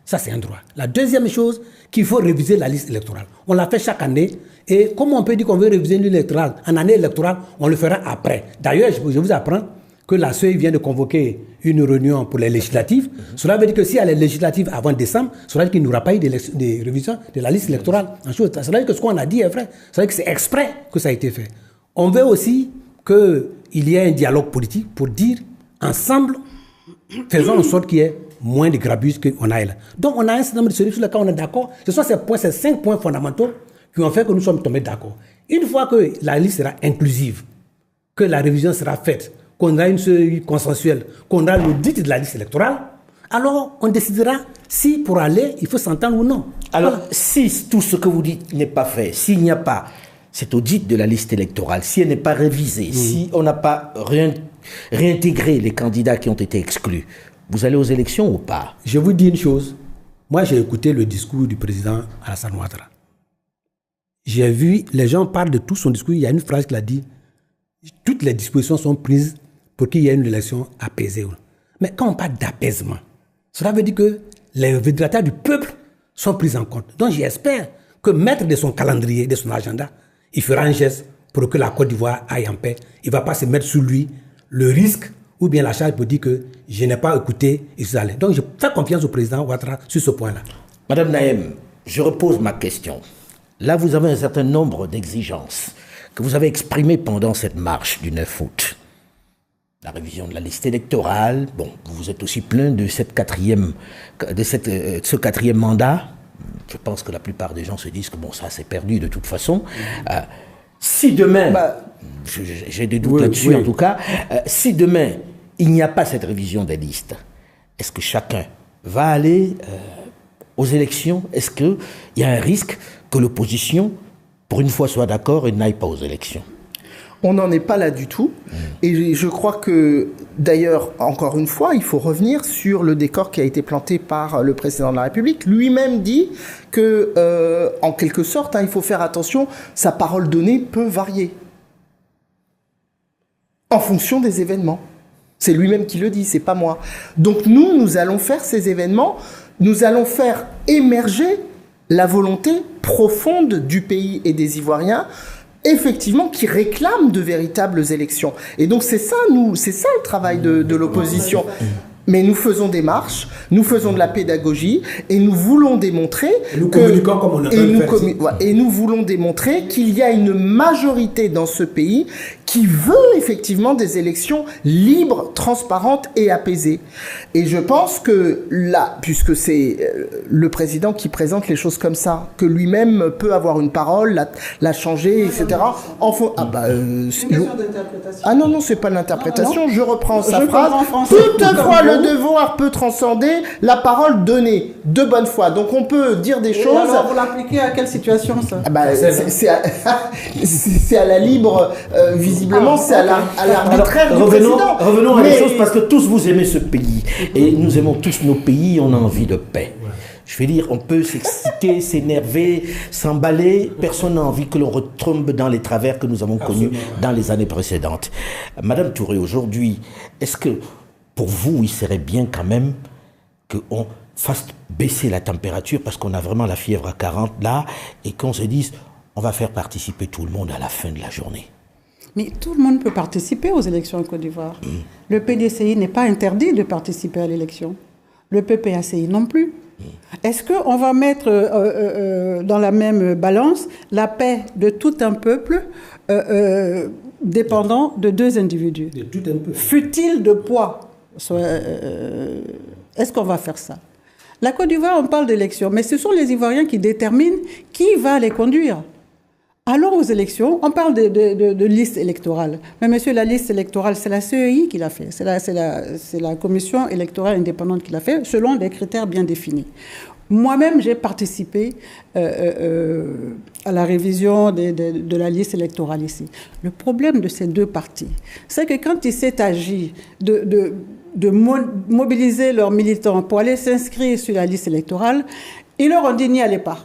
Ça, c'est un droit. La deuxième chose, qu'il faut réviser la liste électorale. On l'a fait chaque année. Et comment on peut dire qu'on veut réviser une liste électorale? En année électorale, on le fera après. D'ailleurs, je vous apprends que la CEI vient de convoquer une réunion pour les législatives. Cela veut dire que s'il y a les législatives avant décembre, cela veut dire qu'il n'y aura pas eu de révision de la liste électorale. Cela veut dire que ce qu'on a dit est vrai. Cela veut dire que c'est exprès que ça a été fait. On veut aussi qu'il y ait un dialogue politique pour dire ensemble, faisons en sorte qu'il y ait moins de grabus qu'on a là. Donc on a un certain nombre de sujets sur lesquels on est d'accord. Ce sont ces 5 points fondamentaux qui ont fait que nous sommes tombés d'accord. Une fois que la liste sera inclusive, que la révision sera faite, qu'on a une seuil consensuelle, qu'on a l'audit de la liste électorale, alors on décidera si pour aller, il faut s'entendre ou non. Alors, si tout ce que vous dites n'est pas fait, s'il n'y a pas cet audit de la liste électorale, si elle n'est pas révisée, si on n'a pas réintégré les candidats qui ont été exclus, vous allez aux élections ou pas? Je vous dis une chose. Moi, j'ai écouté le discours du président Alassane Ouattara. J'ai vu, les gens parlent de tout son discours. Il y a une phrase qu'il a dit, toutes les dispositions sont prises pour qu'il y ait une élection apaisée. Mais quand on parle d'apaisement, cela veut dire que les révélateurs du peuple sont pris en compte. Donc j'espère que maître de son calendrier, de son agenda, il fera un geste pour que la Côte d'Ivoire aille en paix. Il ne va pas se mettre sur lui le risque ou bien la charge pour dire que je n'ai pas écouté et ça allait. Donc je fais confiance au président Ouattara sur ce point-là. Madame Naïm, je repose ma question. Là, vous avez un certain nombre d'exigences que vous avez exprimées pendant cette marche du 9 août. La révision de la liste électorale, bon, vous vous êtes aussi plaint de ce quatrième mandat. Je pense que la plupart des gens se disent que bon, ça c'est perdu de toute façon. Si demain, j'ai des doutes là-dessus en tout cas, si demain il n'y a pas cette révision des listes, est-ce que chacun va aller aux élections? Est-ce qu'il y a un risque que l'opposition, pour une fois, soit d'accord et n'aille pas aux élections? On n'en est pas là du tout. Et je crois que, d'ailleurs, encore une fois, il faut revenir sur le décor qui a été planté par le président de la République. Lui-même dit que, en quelque sorte, il faut faire attention, sa parole donnée peut varier en fonction des événements. C'est lui-même qui le dit, c'est pas moi. Donc nous allons faire ces événements, nous allons faire émerger la volonté profonde du pays et des Ivoiriens, effectivement, qui réclament de véritables élections. Et donc c'est ça le travail de l'opposition. Mais nous faisons des marches, nous faisons de la pédagogie et nous voulons démontrer communiquons comme on a et nous voulons démontrer qu'il y a une majorité dans ce pays qui veut effectivement des élections libres, transparentes et apaisées. Et je pense que là, puisque c'est le président qui présente les choses comme ça, que lui-même peut avoir une parole, la changer, etc. Non, c'est pas l'interprétation. Je reprends sa phrase. Toutefois, le devoir peut transcender la parole donnée de bonne foi. Donc on peut dire des choses. Alors vous l'appliquez à quelle situation ça? C'est à la libre, visiblement, c'est à l'arbitraire du président. Revenons à la chose, parce que tous vous aimez ce pays et nous aimons tous nos pays, on a envie de paix. Je veux dire, on peut s'exciter, s'énerver, s'emballer. Personne n'a envie que l'on retombe dans les travers que nous avons connus dans les années précédentes. Madame Touré, aujourd'hui, est-ce que pour vous, il serait bien quand même qu'on fasse baisser la température parce qu'on a vraiment la fièvre à 40 là et qu'on se dise on va faire participer tout le monde à la fin de la journée. Mais tout le monde peut participer aux élections en Côte d'Ivoire. Le PDCI n'est pas interdit de participer à l'élection. Le PPACI non plus. Est-ce qu'on va mettre dans la même balance la paix de tout un peuple dépendant de deux individus? De tout un peu. Fut-il de poids? Est-ce qu'on va faire ça? La Côte d'Ivoire, on parle d'élections, mais ce sont les Ivoiriens qui déterminent qui va les conduire. Allons aux élections, on parle de liste électorale. Mais monsieur, la liste électorale, c'est la CEI qui l'a fait. C'est la commission électorale indépendante qui l'a fait, selon des critères bien définis. Moi-même, j'ai participé à la révision de la liste électorale ici. Le problème de ces deux partis, c'est que quand il s'est agi de mobiliser leurs militants pour aller s'inscrire sur la liste électorale, ils leur ont dit n'y allez pas.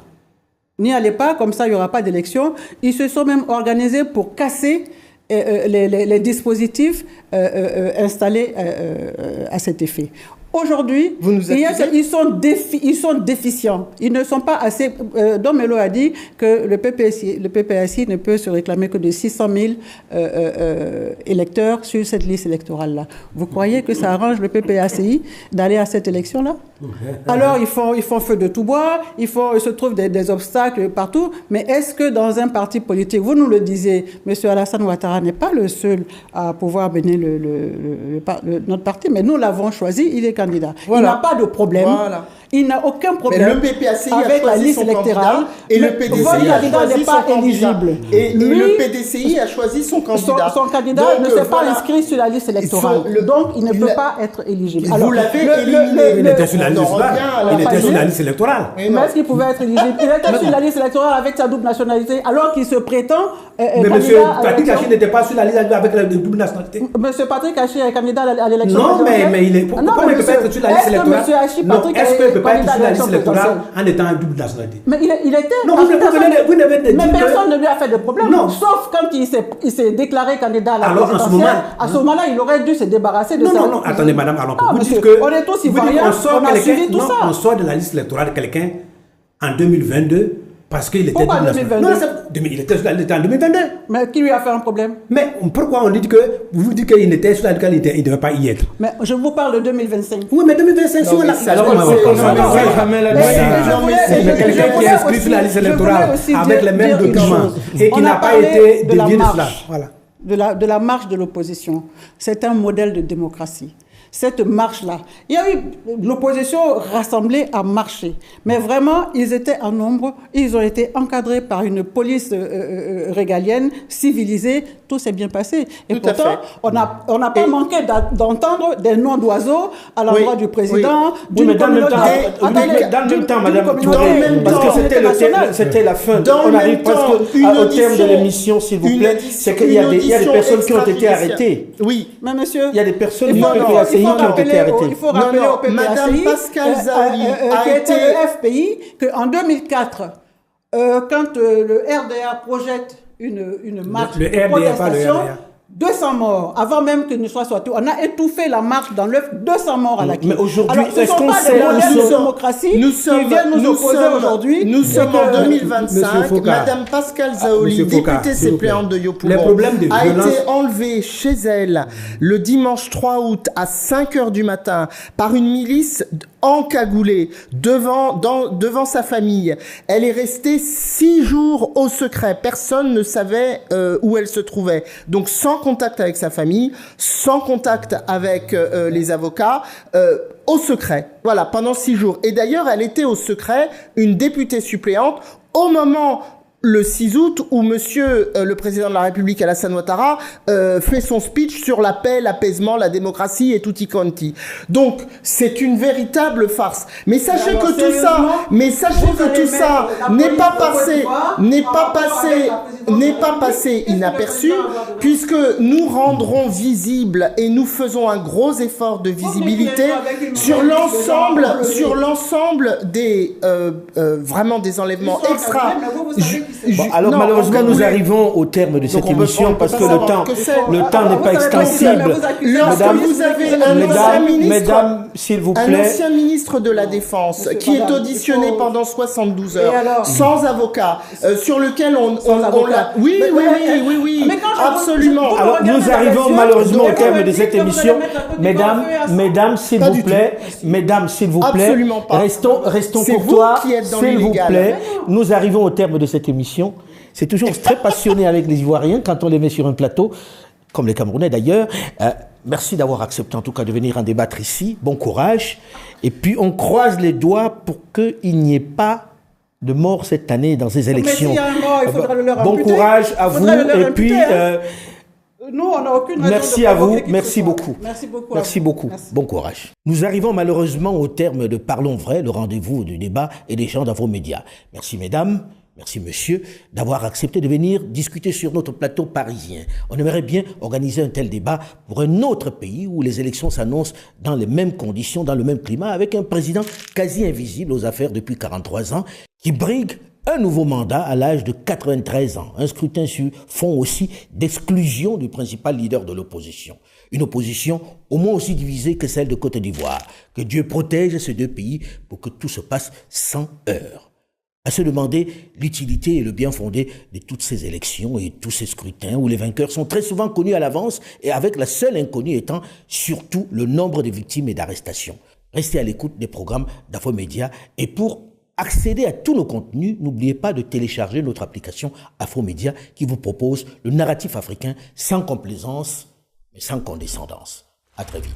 N'y allez pas, comme ça il n'y aura pas d'élection. Ils se sont même organisés pour casser les dispositifs installés à cet effet. Aujourd'hui, ils sont déficients. Ils ne sont pas assez... Dom Melo a dit que le PPACI ne peut se réclamer que de 600 000 électeurs sur cette liste électorale-là. Vous croyez que ça arrange le PPACI d'aller à cette élection-là? Alors, ils font feu de tout bois, il se trouve des obstacles partout, mais est-ce que dans un parti politique, vous nous le disiez, M. Alassane Ouattara n'est pas le seul à pouvoir mener notre parti, mais nous l'avons choisi, il est candidat. Voilà. Il n'a pas de problème. Voilà. Il n'a aucun problème avec la liste électorale. Et le PDCI a choisi son candidat. Et le PDCI a choisi son candidat. Son candidat ne s'est pas inscrit sur la liste électorale. Donc, il ne peut pas être éligible. Vous l'avez éliminé. Il était sur la liste électorale. Il était sur la liste électorale. Mais est-ce qu'il pouvait être éligible? Il était sur la liste électorale avec sa double nationalité, alors qu'il se prétend mais M. Patrick Hachi n'était pas sur la liste avec la double nationalité. M. Patrick Hachi est candidat à l'élection. Non, mais il est... Pourquoi il ne peut pas être sur la liste électorale? Est-ce qu'il ne peut pas être sur la liste électorale en étant un double nationalité? Mais il était... Non, vous n'avez dit mais personne ne lui a fait de problème. Non. Sauf quand il s'est déclaré candidat à la présidentielle. À ce moment-là, il aurait dû se débarrasser de ça. Non, attendez, madame, alors vous dites que... On est tous Ivoiriens, on a suivi tout ça. On sort de la liste électorale de quelqu'un en 2022 parce qu'il était... Pourquoi 2022? Non, il était en 2022. Mais qui lui a fait un problème? Mais pourquoi on dit que... Vous dites qu'il était sur la liste, il ne devait pas y être? Mais je vous parle de 2025. Oui, mais 2025, si on a... Mais quelqu'un qui est inscrit sur la liste électorale avec les mêmes documents et qui n'a pas été dévié de cela. Voilà. De la marche de l'opposition. C'est un modèle de démocratie. Cette marche-là, il y a eu l'opposition rassemblée à marcher, mais vraiment, ils étaient en nombre, ils ont été encadrés par une police régalienne, civilisée, tout s'est bien passé. Et tout pourtant, on n'a pas manqué d'entendre des noms d'oiseaux à l'endroit du président, d'une communauté. Dans le même temps, madame Touré, parce que c'était la fin. On arrive presque au terme de l'émission, s'il vous plaît. C'est qu'il y a des personnes qui ont été arrêtées. Oui, mais monsieur, il y a des personnes du PPACI qui ont été arrêtées. Il faut rappeler au PPACI, Madame Pascal Zaoli qui était le FPI, qu'en 2004, quand le RDA projette une marche de protestation, 200 morts, avant même qu'il ne soit sorti. On a étouffé la marche dans l'œuf, 200 morts à la clé. Mais aujourd'hui, est-ce qu'on sait de démocratie qui viennent nous opposer aujourd'hui? Nous sommes en 2025. Madame Pascal Zaoli, députée suppléante de Yopougon, a été enlevée chez elle le dimanche 3 août à 5 h du matin par une milice encagoulée devant sa famille. Elle est restée 6 jours au secret. Personne ne savait où elle se trouvait. Donc sans contact avec sa famille, sans contact avec les avocats, au secret. Voilà, pendant 6 jours. Et d'ailleurs, elle était au secret, une députée suppléante, au moment... le 6 août, où monsieur le président de la République, Alassane Ouattara, fait son speech sur la paix, l'apaisement, la démocratie et tutti quanti. Donc, c'est une véritable farce. Mais sachez que tout ça, n'est pas passé inaperçu, puisque nous rendrons visible et nous faisons un gros effort de visibilité sur l'ensemble des, vraiment des enlèvements Bon, alors malheureusement, nous arrivons au terme de cette émission parce que le temps n'est pas extensible. Mesdames, s'il vous plaît. Un ancien ministre de la Défense qui est auditionné pendant 72 heures, sans avocat, sur lequel on l'a... Oui, absolument. Alors, nous arrivons malheureusement au terme de cette émission. Mesdames, s'il vous plaît. Mesdames, s'il vous plaît. Absolument pas. Restons courtois, s'il vous plaît. Nous arrivons au terme de cette émission. C'est toujours très passionné avec les Ivoiriens quand on les met sur un plateau, comme les Camerounais d'ailleurs. Merci d'avoir accepté en tout cas de venir en débattre ici. Bon courage. Et puis on croise les doigts pour qu'il n'y ait pas de mort cette année dans ces élections. Mais s'il y a un mort, il faudra le leur bon imputer. courage à vous. Et puis... nous, on n'a aucune raison merci de à vous, qui merci ce soit. beaucoup. Merci beaucoup. Merci beaucoup. Merci. Bon courage. Nous arrivons malheureusement au terme de Parlons Vrai, le rendez-vous du débat et des gens d'Afro-Média. Merci mesdames, merci monsieur d'avoir accepté de venir discuter sur notre plateau parisien. On aimerait bien organiser un tel débat pour un autre pays où les élections s'annoncent dans les mêmes conditions, dans le même climat, avec un président quasi invisible aux affaires depuis 43 ans, qui brigue un nouveau mandat à l'âge de 93 ans. Un scrutin sur fond aussi d'exclusion du principal leader de l'opposition. Une opposition au moins aussi divisée que celle de Côte d'Ivoire. Que Dieu protège ces deux pays pour que tout se passe sans heurts. À se demander l'utilité et le bien fondé de toutes ces élections et tous ces scrutins où les vainqueurs sont très souvent connus à l'avance et avec la seule inconnue étant surtout le nombre de victimes et d'arrestations. Restez à l'écoute des programmes d'Afro-Média et pour accéder à tous nos contenus, n'oubliez pas de télécharger notre application Afro-Média qui vous propose le narratif africain sans complaisance mais sans condescendance. À très vite.